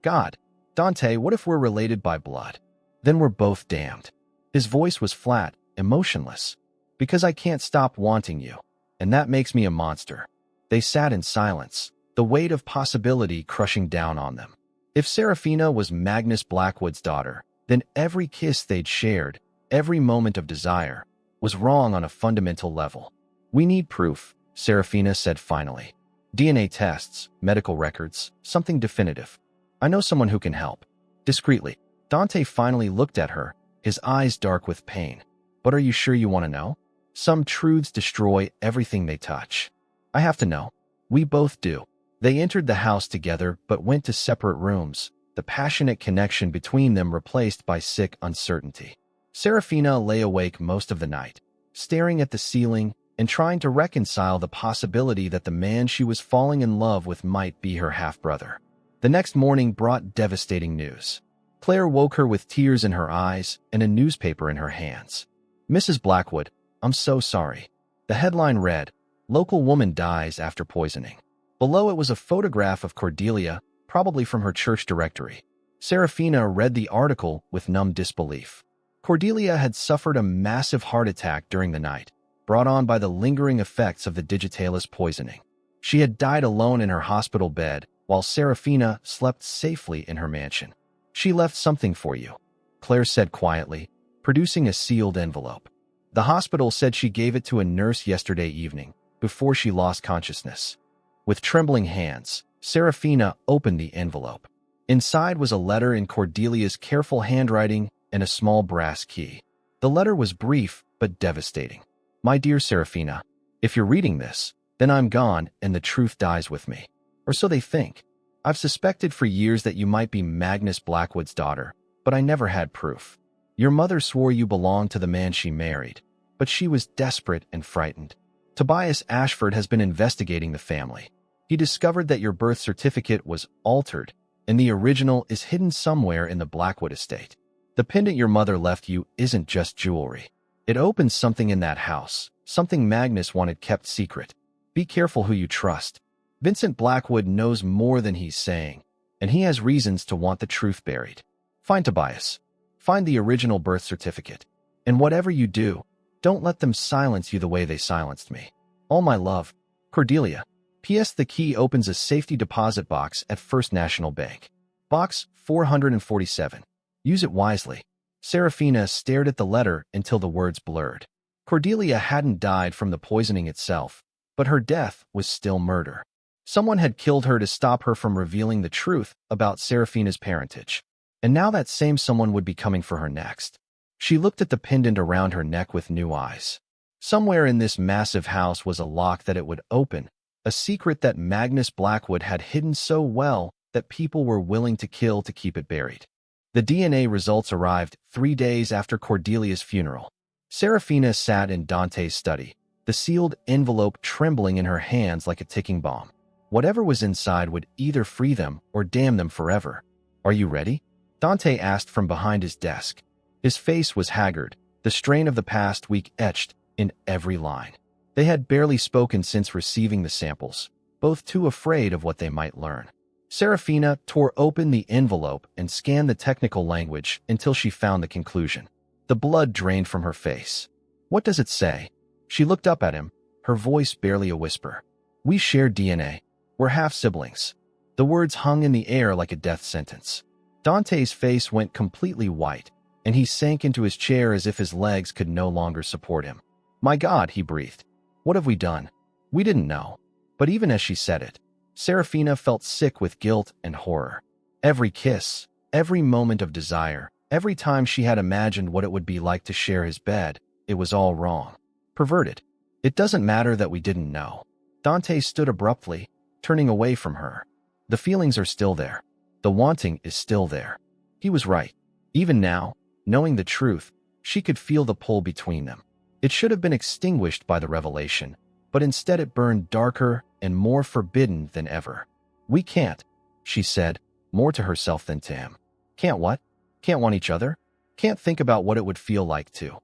"God, Dante, what if we're related by blood? Then we're both damned." His voice was flat, emotionless. "Because I can't stop wanting you, and that makes me a monster." They sat in silence, the weight of possibility crushing down on them. If Serafina was Magnus Blackwood's daughter, then every kiss they'd shared, every moment of desire, was wrong on a fundamental level. "We need proof," Serafina said finally. "DNA tests, medical records, something definitive. I know someone who can help." Discreetly, Dante finally looked at her, his eyes dark with pain. "But are you sure you want to know? Some truths destroy everything they touch." "I have to know." "We both do." They entered the house together but went to separate rooms, the passionate connection between them replaced by sick uncertainty. Serafina lay awake most of the night, staring at the ceiling and trying to reconcile the possibility that the man she was falling in love with might be her half-brother. The next morning brought devastating news. Claire woke her with tears in her eyes and a newspaper in her hands. "Mrs. Blackwood, I'm so sorry." The headline read, "Local woman dies after poisoning." Below it was a photograph of Cordelia, probably from her church directory. Serafina read the article with numb disbelief. Cordelia had suffered a massive heart attack during the night, brought on by the lingering effects of the digitalis poisoning. She had died alone in her hospital bed, while Serafina slept safely in her mansion. "She left something for you," Claire said quietly, producing a sealed envelope. "The hospital said she gave it to a nurse yesterday evening, before she lost consciousness." With trembling hands, Serafina opened the envelope. Inside was a letter in Cordelia's careful handwriting and a small brass key. The letter was brief but devastating. "My dear Serafina, if you're reading this, then I'm gone and the truth dies with me. Or so they think. I've suspected for years that you might be Magnus Blackwood's daughter, but I never had proof. Your mother swore you belonged to the man she married, but she was desperate and frightened. Tobias Ashford has been investigating the family. He discovered that your birth certificate was altered, and the original is hidden somewhere in the Blackwood estate. The pendant your mother left you isn't just jewelry. It opens something in that house, something Magnus wanted kept secret. Be careful who you trust. Vincent Blackwood knows more than he's saying, and he has reasons to want the truth buried. Find Tobias. Find the original birth certificate. And whatever you do, don't let them silence you the way they silenced me. All my love, Cordelia. P.S. The key opens a safety deposit box at First National Bank. Box 447. Use it wisely. Serafina stared at the letter until the words blurred. Cordelia hadn't died from the poisoning itself, but her death was still murder. Someone had killed her to stop her from revealing the truth about Serafina's parentage. And now that same someone would be coming for her next. She looked at the pendant around her neck with new eyes. Somewhere in this massive house was a lock that it would open, a secret that Magnus Blackwood had hidden so well that people were willing to kill to keep it buried. The DNA results arrived 3 days after Cordelia's funeral. Serafina sat in Dante's study, the sealed envelope trembling in her hands like a ticking bomb. Whatever was inside would either free them or damn them forever. Are you ready? Dante asked from behind his desk. His face was haggard, the strain of the past week etched in every line. They had barely spoken since receiving the samples, both too afraid of what they might learn. Serafina tore open the envelope and scanned the technical language until she found the conclusion. The blood drained from her face. What does it say? She looked up at him, her voice barely a whisper. We share DNA. We're half-siblings. The words hung in the air like a death sentence. Dante's face went completely white, and he sank into his chair as if his legs could no longer support him. My God, he breathed. What have we done? We didn't know. But even as she said it, Serafina felt sick with guilt and horror. Every kiss, every moment of desire, every time she had imagined what it would be like to share his bed, it was all wrong. Perverted. It doesn't matter that we didn't know. Dante stood abruptly, turning away from her. The feelings are still there. The wanting is still there. He was right. Even now, knowing the truth, she could feel the pull between them. It should have been extinguished by the revelation, but instead it burned darker and more forbidden than ever. We can't, she said, more to herself than to him. Can't what? Can't want each other? Can't think about what it would feel like to.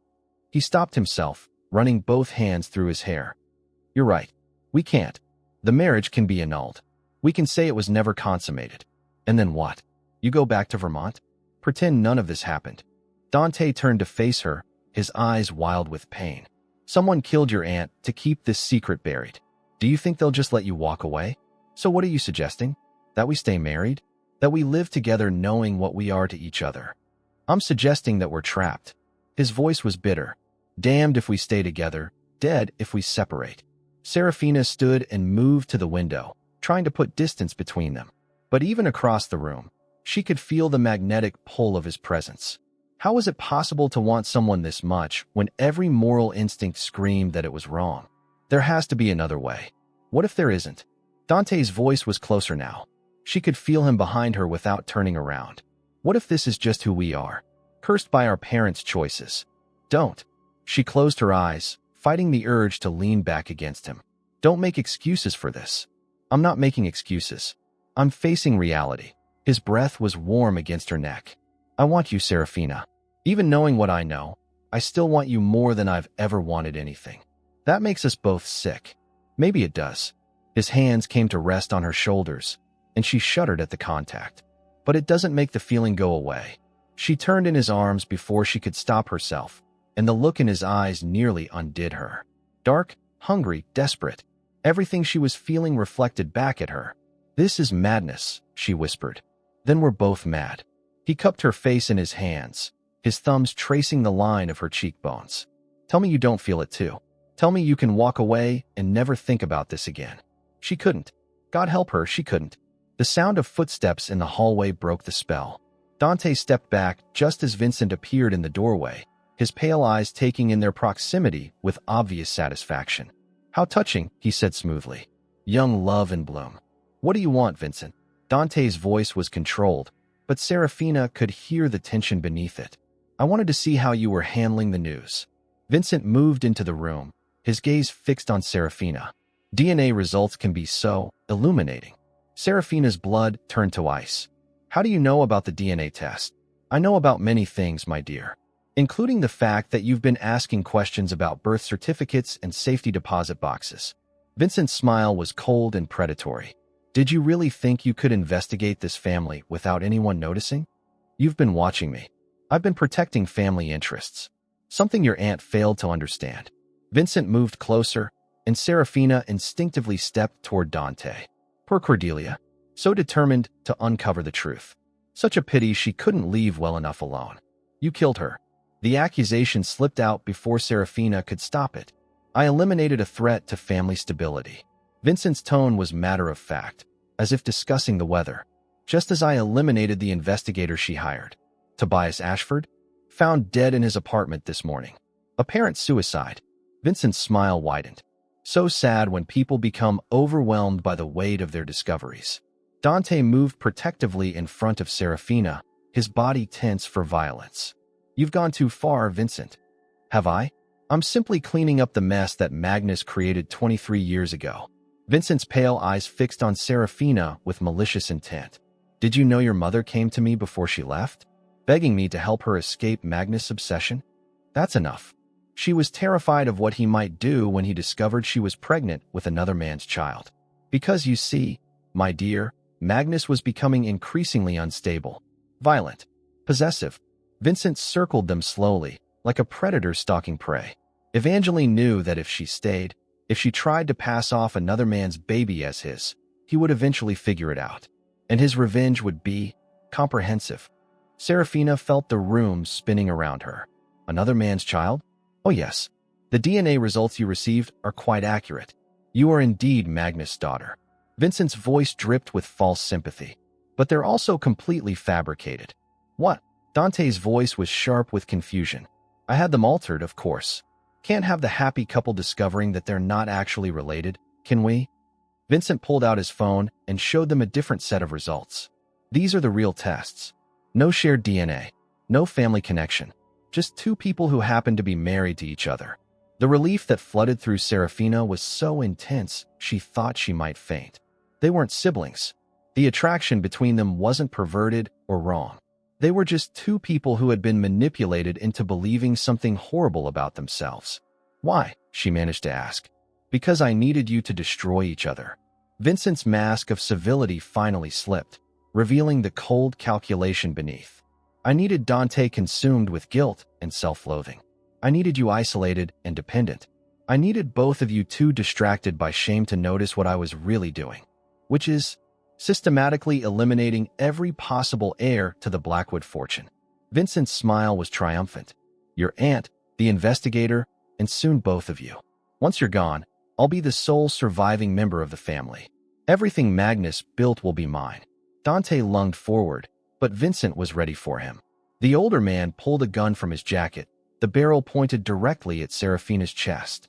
He stopped himself, running both hands through his hair. You're right. We can't. The marriage can be annulled. We can say it was never consummated. And then what? You go back to Vermont? Pretend none of this happened. Dante turned to face her, his eyes wild with pain. Someone killed your aunt to keep this secret buried. Do you think they'll just let you walk away? So what are you suggesting? That we stay married? That we live together knowing what we are to each other? I'm suggesting that we're trapped. His voice was bitter. Damned if we stay together, dead if we separate. Serafina stood and moved to the window, trying to put distance between them. But even across the room, she could feel the magnetic pull of his presence. How was it possible to want someone this much when every moral instinct screamed that it was wrong? There has to be another way. What if there isn't? Dante's voice was closer now. She could feel him behind her without turning around. What if this is just who we are? Cursed by our parents' choices. Don't. She closed her eyes, fighting the urge to lean back against him. Don't make excuses for this. I'm not making excuses. I'm facing reality. His breath was warm against her neck. I want you, Serafina. Even knowing what I know, I still want you more than I've ever wanted anything. That makes us both sick. Maybe it does. His hands came to rest on her shoulders, and she shuddered at the contact. But it doesn't make the feeling go away. She turned in his arms before she could stop herself, and the look in his eyes nearly undid her. Dark, hungry, desperate. Everything she was feeling reflected back at her. This is madness, she whispered. Then we're both mad. He cupped her face in his hands, his thumbs tracing the line of her cheekbones. Tell me you don't feel it too. Tell me you can walk away and never think about this again. She couldn't. God help her, she couldn't. The sound of footsteps in the hallway broke the spell. Dante stepped back just as Vincent appeared in the doorway, his pale eyes taking in their proximity with obvious satisfaction. How touching, he said smoothly. Young love in bloom. What do you want, Vincent? Dante's voice was controlled, but Serafina could hear the tension beneath it. I wanted to see how you were handling the news. Vincent moved into the room, his gaze fixed on Serafina. DNA results can be so illuminating. Serafina's blood turned to ice. How do you know about the DNA test? I know about many things, my dear, including the fact that you've been asking questions about birth certificates and safety deposit boxes. Vincent's smile was cold and predatory. Did you really think you could investigate this family without anyone noticing? You've been watching me. I've been protecting family interests. Something your aunt failed to understand. Vincent moved closer, and Serafina instinctively stepped toward Dante. Poor Cordelia, so determined to uncover the truth. Such a pity she couldn't leave well enough alone. You killed her. The accusation slipped out before Serafina could stop it. I eliminated a threat to family stability. Vincent's tone was matter-of-fact, as if discussing the weather. Just as I eliminated the investigator she hired. Tobias Ashford? Found dead in his apartment this morning. Apparent suicide. Vincent's smile widened. So sad when people become overwhelmed by the weight of their discoveries. Dante moved protectively in front of Serafina, his body tense for violence. You've gone too far, Vincent. Have I? I'm simply cleaning up the mess that Magnus created 23 years ago. Vincent's pale eyes fixed on Serafina with malicious intent. Did you know your mother came to me before she left, begging me to help her escape Magnus' obsession? That's enough. She was terrified of what he might do when he discovered she was pregnant with another man's child. Because you see, my dear, Magnus was becoming increasingly unstable, violent, possessive. Vincent circled them slowly, like a predator stalking prey. Evangeline knew that if she stayed, if she tried to pass off another man's baby as his, he would eventually figure it out. And his revenge would be comprehensive. Serafina felt the room spinning around her. Another man's child? Oh yes. The DNA results you received are quite accurate. You are indeed Magnus' daughter. Vincent's voice dripped with false sympathy. But they're also completely fabricated. What? Dante's voice was sharp with confusion. I had them altered, of course. Can't have the happy couple discovering that they're not actually related, can we? Vincent pulled out his phone and showed them a different set of results. These are the real tests. No shared DNA. No family connection. Just two people who happened to be married to each other. The relief that flooded through Serafina was so intense, she thought she might faint. They weren't siblings. The attraction between them wasn't perverted or wrong. They were just two people who had been manipulated into believing something horrible about themselves. Why? She managed to ask. Because I needed you to destroy each other. Vincent's mask of civility finally slipped, revealing the cold calculation beneath. I needed Dante consumed with guilt and self-loathing. I needed you isolated and dependent. I needed both of you too distracted by shame to notice what I was really doing, which is systematically eliminating every possible heir to the Blackwood fortune. Vincent's smile was triumphant. Your aunt, the investigator, and soon both of you. Once you're gone, I'll be the sole surviving member of the family. Everything Magnus built will be mine. Dante lunged forward, but Vincent was ready for him. The older man pulled a gun from his jacket, the barrel pointed directly at Serafina's chest.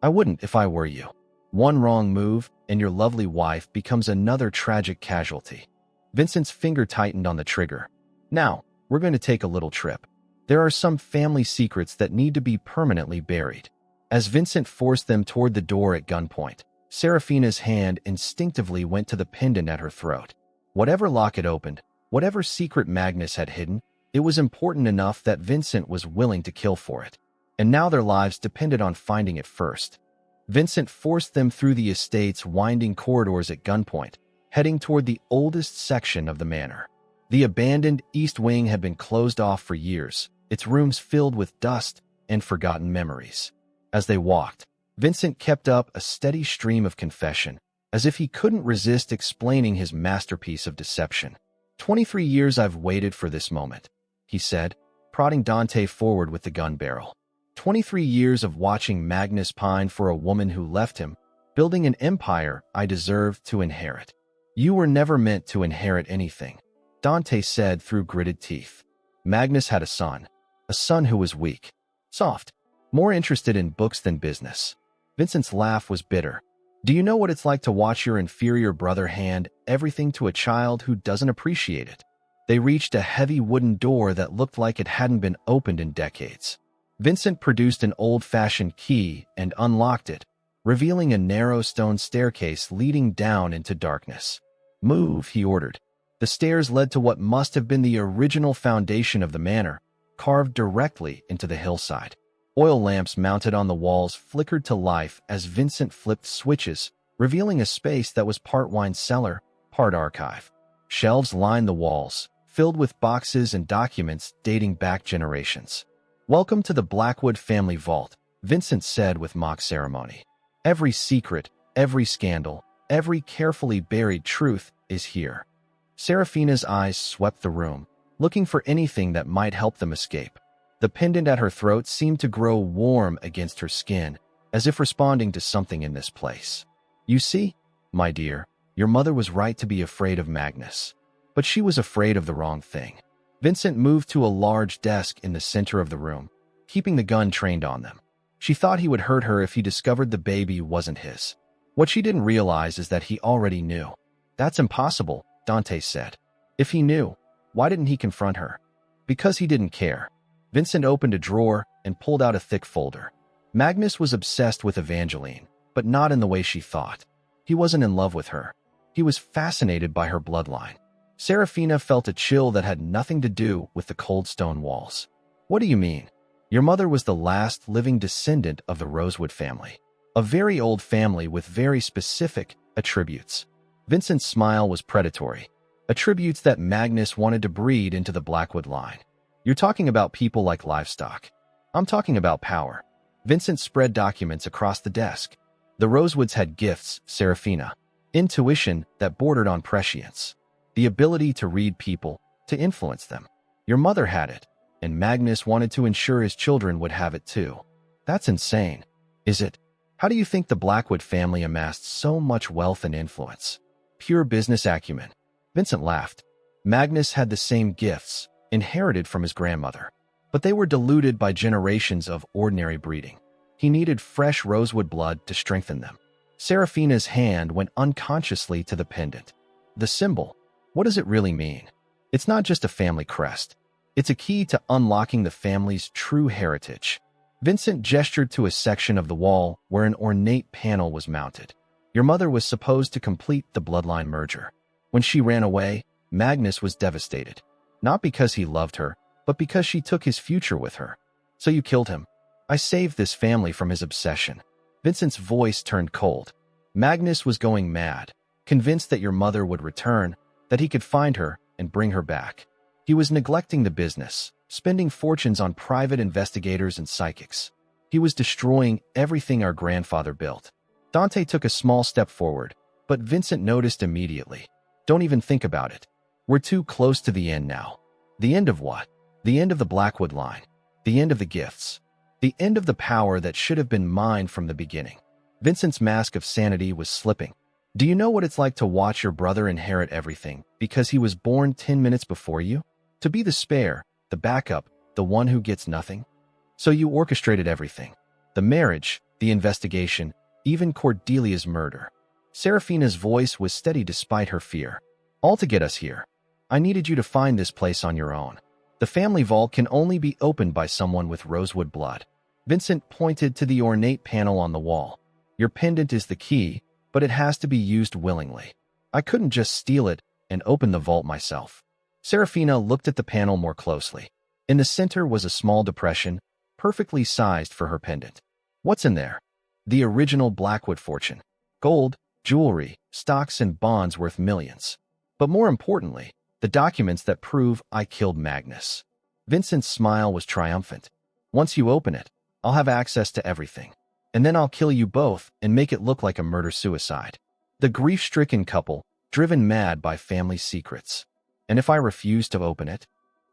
I wouldn't if I were you. One wrong move, and your lovely wife becomes another tragic casualty. Vincent's finger tightened on the trigger. Now, we're going to take a little trip. There are some family secrets that need to be permanently buried. As Vincent forced them toward the door at gunpoint, Serafina's hand instinctively went to the pendant at her throat. Whatever lock it opened, whatever secret Magnus had hidden, it was important enough that Vincent was willing to kill for it. And now their lives depended on finding it first. Vincent forced them through the estate's winding corridors at gunpoint, heading toward the oldest section of the manor. The abandoned east wing had been closed off for years, its rooms filled with dust and forgotten memories. As they walked, Vincent kept up a steady stream of confession, as if he couldn't resist explaining his masterpiece of deception. 23 years I've waited for this moment, he said, prodding Dante forward with the gun barrel. 23 years of watching Magnus pine for a woman who left him, building an empire I deserved to inherit. You were never meant to inherit anything, Dante said through gritted teeth. Magnus had a son who was weak, soft, more interested in books than business. Vincent's laugh was bitter. Do you know what it's like to watch your inferior brother hand everything to a child who doesn't appreciate it? They reached a heavy wooden door that looked like it hadn't been opened in decades. Vincent produced an old-fashioned key and unlocked it, revealing a narrow stone staircase leading down into darkness. "Move," he ordered. The stairs led to what must have been the original foundation of the manor, carved directly into the hillside. Oil lamps mounted on the walls flickered to life as Vincent flipped switches, revealing a space that was part wine cellar, part archive. Shelves lined the walls, filled with boxes and documents dating back generations. "Welcome to the Blackwood family vault," Vincent said with mock ceremony. "Every secret, every scandal, every carefully buried truth is here." Serafina's eyes swept the room, looking for anything that might help them escape. The pendant at her throat seemed to grow warm against her skin, as if responding to something in this place. "You see, my dear, your mother was right to be afraid of Magnus. But she was afraid of the wrong thing." Vincent moved to a large desk in the center of the room, keeping the gun trained on them. She thought he would hurt her if he discovered the baby wasn't his. What she didn't realize is that he already knew. "That's impossible," Dante said. If he knew, why didn't he confront her? Because he didn't care. Vincent opened a drawer and pulled out a thick folder. Magnus was obsessed with Evangeline, but not in the way she thought. He wasn't in love with her. He was fascinated by her bloodline. Serafina felt a chill that had nothing to do with the cold stone walls. "What do you mean?" "Your mother was the last living descendant of the Rosewood family. A very old family with very specific attributes." Vincent's smile was predatory. "Attributes that Magnus wanted to breed into the Blackwood line. You're talking about people like livestock. I'm talking about power." Vincent spread documents across the desk. The Rosewoods had gifts, Serafina. Intuition that bordered on prescience. The ability to read people, to influence them. Your mother had it, and Magnus wanted to ensure his children would have it too. That's insane. Is it? How do you think the Blackwood family amassed so much wealth and influence? Pure business acumen. Vincent laughed. Magnus had the same gifts, inherited from his grandmother, but they were diluted by generations of ordinary breeding. He needed fresh rosewood blood to strengthen them. Serafina's hand went unconsciously to the pendant. The symbol. What does it really mean? It's not just a family crest. It's a key to unlocking the family's true heritage. Vincent gestured to a section of the wall where an ornate panel was mounted. Your mother was supposed to complete the bloodline merger. When she ran away, Magnus was devastated. Not because he loved her, but because she took his future with her. "So you killed him." "I saved this family from his obsession." Vincent's voice turned cold. "Magnus was going mad, convinced that your mother would return, that he could find her and bring her back. He was neglecting the business, spending fortunes on private investigators and psychics. He was destroying everything our grandfather built." Dante took a small step forward, but Vincent noticed immediately. "Don't even think about it. We're too close to the end now." "The end of what?" "The end of the Blackwood line. The end of the gifts. The end of the power that should have been mine from the beginning." Vincent's mask of sanity was slipping. "Do you know what it's like to watch your brother inherit everything because he was born 10 minutes before you? To be the spare, the backup, the one who gets nothing? So you orchestrated everything. The marriage, the investigation, even Cordelia's murder." Serafina's voice was steady despite her fear. "All to get us here. I needed you to find this place on your own. The family vault can only be opened by someone with rosewood blood." Vincent pointed to the ornate panel on the wall. "Your pendant is the key, but it has to be used willingly. I couldn't just steal it and open the vault myself." Serafina looked at the panel more closely. In the center was a small depression, perfectly sized for her pendant. "What's in there?" "The original Blackwood fortune. Gold, jewelry, stocks, and bonds worth millions. But more importantly, the documents that prove I killed Magnus." Vincent's smile was triumphant. "Once you open it, I'll have access to everything. And then I'll kill you both and make it look like a murder-suicide. The grief-stricken couple, driven mad by family secrets. And if I refuse to open it,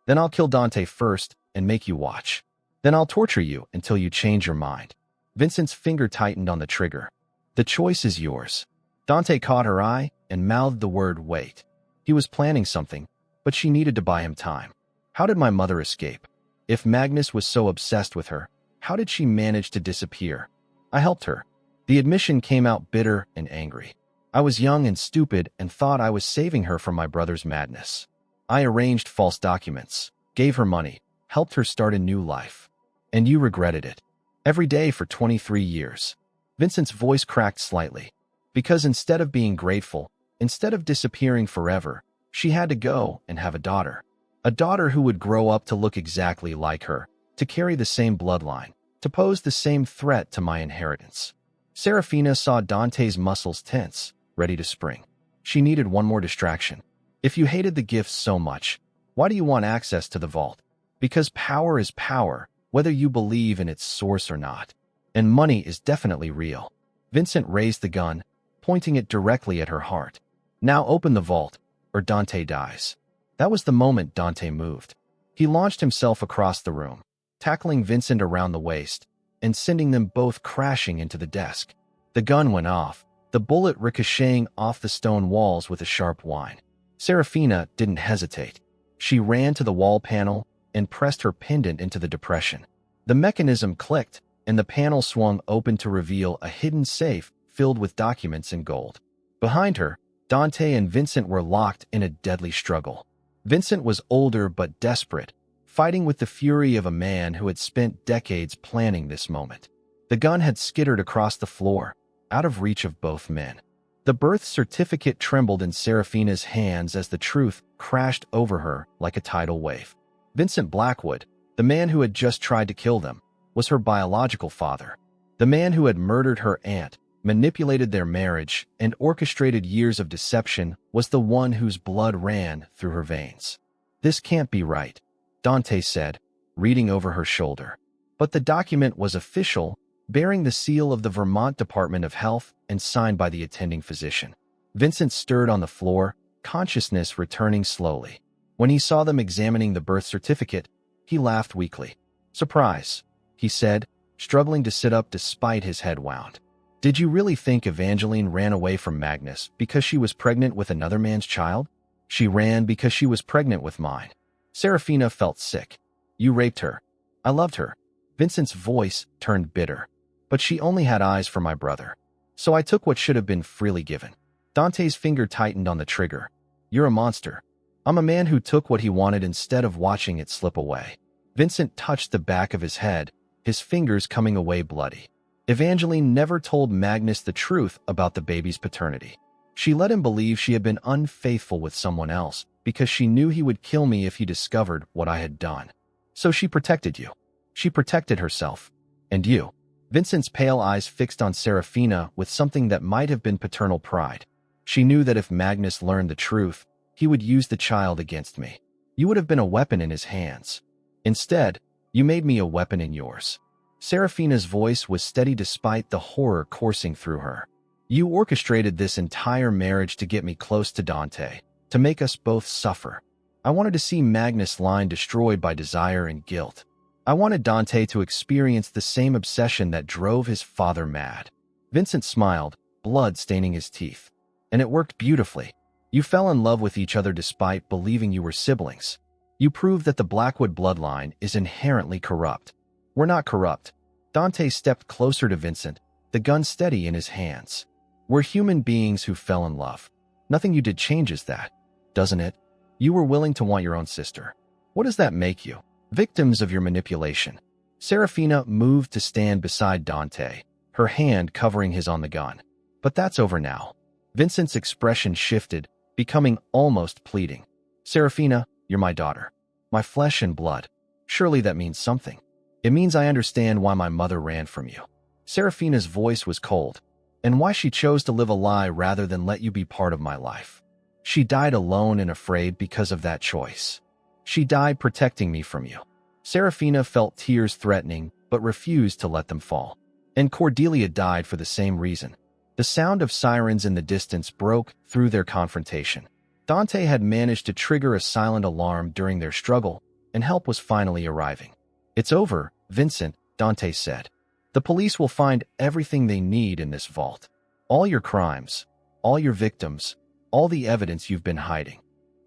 then I'll kill Dante first and make you watch. Then I'll torture you until you change your mind." Vincent's finger tightened on the trigger. "The choice is yours." Dante caught her eye and mouthed the word wait. He was planning something, but she needed to buy him time. How did my mother escape? If Magnus was so obsessed with her, how did she manage to disappear? I helped her. The admission came out bitter and angry. I was young and stupid and thought I was saving her from my brother's madness. I arranged false documents, gave her money, helped her start a new life. And you regretted it. Every day for 23 years. Vincent's voice cracked slightly. Because instead of being grateful, instead of disappearing forever, she had to go and have a daughter. A daughter who would grow up to look exactly like her, to carry the same bloodline, to pose the same threat to my inheritance. Serafina saw Dante's muscles tense, ready to spring. She needed one more distraction. If you hated the gifts so much, why do you want access to the vault? Because power is power, whether you believe in its source or not. And money is definitely real. Vincent raised the gun, pointing it directly at her heart. Now open the vault, or Dante dies. That was the moment Dante moved. He launched himself across the room, tackling Vincent around the waist, and sending them both crashing into the desk. The gun went off, the bullet ricocheting off the stone walls with a sharp whine. Serafina didn't hesitate. She ran to the wall panel and pressed her pendant into the depression. The mechanism clicked, and the panel swung open to reveal a hidden safe filled with documents and gold. Behind her, Dante and Vincent were locked in a deadly struggle. Vincent was older but desperate, fighting with the fury of a man who had spent decades planning this moment. The gun had skittered across the floor, out of reach of both men. The birth certificate trembled in Serafina's hands as the truth crashed over her like a tidal wave. Vincent Blackwood, the man who had just tried to kill them, was her biological father. The man who had murdered her aunt, manipulated their marriage, and orchestrated years of deception was the one whose blood ran through her veins. This can't be right, Dante said, reading over her shoulder. But the document was official, bearing the seal of the Vermont Department of Health and signed by the attending physician. Vincent stirred on the floor, consciousness returning slowly. When he saw them examining the birth certificate, he laughed weakly. "Surprise," he said, struggling to sit up despite his head wound. "Did you really think Evangeline ran away from Magnus because she was pregnant with another man's child? She ran because she was pregnant with mine." Serafina felt sick. "You raped her. I loved her." Vincent's voice turned bitter. "But she only had eyes for my brother. So I took what should have been freely given." Dante's finger tightened on the trigger. "You're a monster. I'm a man who took what he wanted instead of watching it slip away." Vincent touched the back of his head, his fingers coming away bloody. Evangeline never told Magnus the truth about the baby's paternity. She let him believe she had been unfaithful with someone else because she knew he would kill me if he discovered what I had done. So she protected you. She protected herself. And you. Vincent's pale eyes fixed on Serafina with something that might have been paternal pride. She knew that if Magnus learned the truth, he would use the child against me. You would have been a weapon in his hands. Instead, you made me a weapon in yours. Serafina's voice was steady despite the horror coursing through her. You orchestrated this entire marriage to get me close to Dante, to make us both suffer. I wanted to see Magnus' line destroyed by desire and guilt. I wanted Dante to experience the same obsession that drove his father mad. Vincent smiled, blood staining his teeth. And it worked beautifully. You fell in love with each other despite believing you were siblings. You proved that the Blackwood bloodline is inherently corrupt. We're not corrupt. Dante stepped closer to Vincent, the gun steady in his hands. We're human beings who fell in love. Nothing you did changes that, doesn't it? You were willing to want your own sister. What does that make you? Victims of your manipulation. Serafina moved to stand beside Dante, her hand covering his on the gun. But that's over now. Vincent's expression shifted, becoming almost pleading. Serafina, you're my daughter. My flesh and blood. Surely that means something. It means I understand why my mother ran from you. Serafina's voice was cold, and why she chose to live a lie rather than let you be part of my life. She died alone and afraid because of that choice. She died protecting me from you. Serafina felt tears threatening, but refused to let them fall. And Cordelia died for the same reason. The sound of sirens in the distance broke through their confrontation. Dante had managed to trigger a silent alarm during their struggle, and help was finally arriving. It's over, Vincent, Dante said. The police will find everything they need in this vault. All your crimes, all your victims, all the evidence you've been hiding.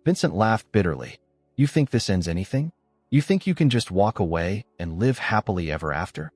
Vincent laughed bitterly. You think this ends anything? You think you can just walk away and live happily ever after?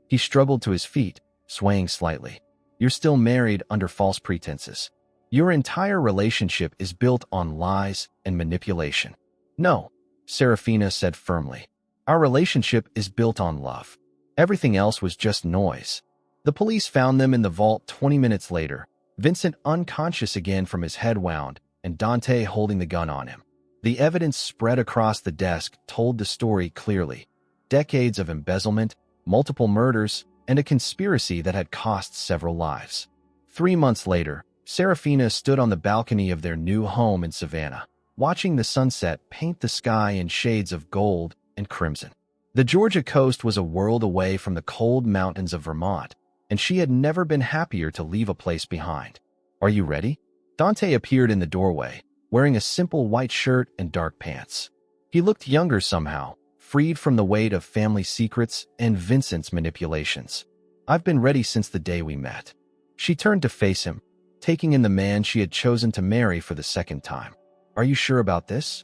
He struggled to his feet, swaying slightly. You're still married under false pretenses. Your entire relationship is built on lies and manipulation. No, Serafina said firmly. Our relationship is built on love. Everything else was just noise. The police found them in the vault 20 minutes later, Vincent unconscious again from his head wound, and Dante holding the gun on him. The evidence spread across the desk told the story clearly. Decades of embezzlement, multiple murders, and a conspiracy that had cost several lives. 3 months later, Serafina stood on the balcony of their new home in Savannah, watching the sunset paint the sky in shades of gold and crimson. The Georgia coast was a world away from the cold mountains of Vermont, and she had never been happier to leave a place behind. "Are you ready?" Dante appeared in the doorway, wearing a simple white shirt and dark pants. He looked younger somehow, freed from the weight of family secrets and Vincent's manipulations. "I've been ready since the day we met." She turned to face him, taking in the man she had chosen to marry for the second time. "Are you sure about this?"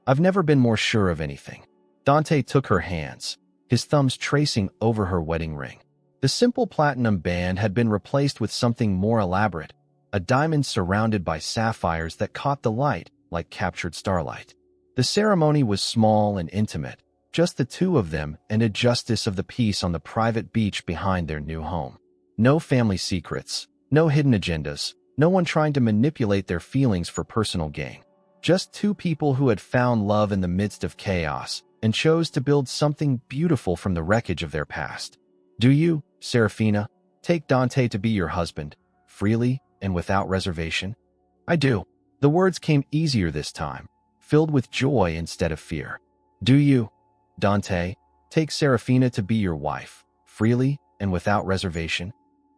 "I've never been more sure of anything." Dante took her hands, his thumbs tracing over her wedding ring. The simple platinum band had been replaced with something more elaborate, a diamond surrounded by sapphires that caught the light like captured starlight. The ceremony was small and intimate, just the two of them and a justice of the peace on the private beach behind their new home. No family secrets, no hidden agendas, no one trying to manipulate their feelings for personal gain. Just two people who had found love in the midst of chaos and chose to build something beautiful from the wreckage of their past. "Do you, Serafina, take Dante to be your husband, freely and without reservation?" "I do." The words came easier this time, filled with joy instead of fear. "Do you, Dante, take Serafina to be your wife, freely and without reservation?"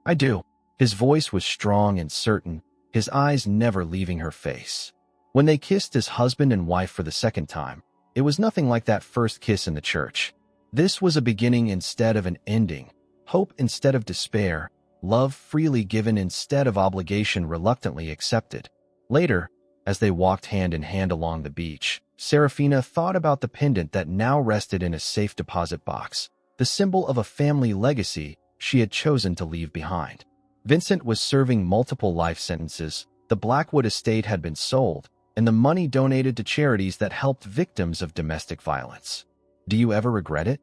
"I do." His voice was strong and certain, his eyes never leaving her face. When they kissed as husband and wife for the second time, it was nothing like that first kiss in the church. This was a beginning instead of an ending, hope instead of despair, love freely given instead of obligation reluctantly accepted. Later, as they walked hand in hand along the beach, Serafina thought about the pendant that now rested in a safe deposit box, the symbol of a family legacy she had chosen to leave behind. Vincent was serving multiple life sentences, the Blackwood estate had been sold, and the money donated to charities that helped victims of domestic violence. "Do you ever regret it?"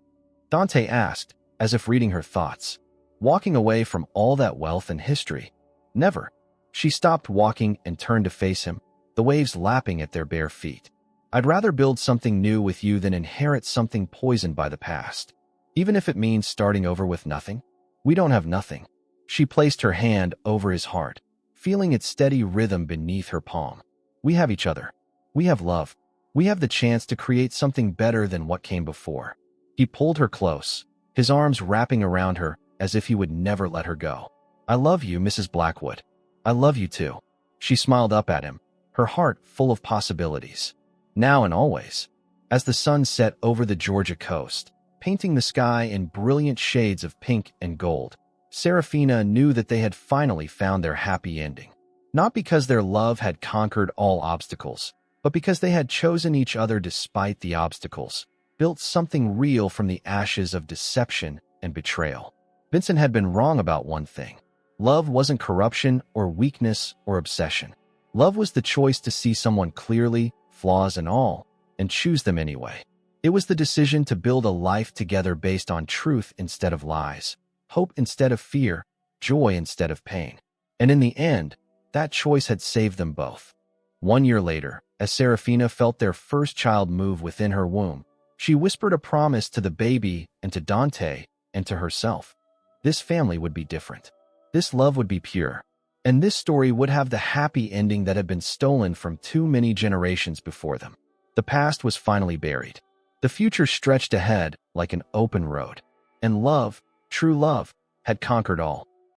Dante asked, as if reading her thoughts. "Walking away from all that wealth and history?" "Never." She stopped walking and turned to face him, the waves lapping at their bare feet. "I'd rather build something new with you than inherit something poisoned by the past. Even if it means starting over with nothing." "We don't have nothing." She placed her hand over his heart, feeling its steady rhythm beneath her palm. "We have each other. We have love. We have the chance to create something better than what came before." He pulled her close, his arms wrapping around her as if he would never let her go. "I love you, Mrs. Blackwood. I love you too." She smiled up at him, her heart full of possibilities. Now and always. As the sun set over the Georgia coast, painting the sky in brilliant shades of pink and gold, Serafina knew that they had finally found their happy ending. Not because their love had conquered all obstacles, but because they had chosen each other despite the obstacles, built something real from the ashes of deception and betrayal. Vincent had been wrong about one thing. Love wasn't corruption or weakness or obsession. Love was the choice to see someone clearly, flaws and all, and choose them anyway. It was the decision to build a life together based on truth instead of lies, hope instead of fear, joy instead of pain. And in the end, that choice had saved them both. 1 year later, as Serafina felt their first child move within her womb, she whispered a promise to the baby and to Dante and to herself. This family would be different. This love would be pure. And this story would have the happy ending that had been stolen from too many generations before them. The past was finally buried. The future stretched ahead like an open road. And love, true love, had conquered all.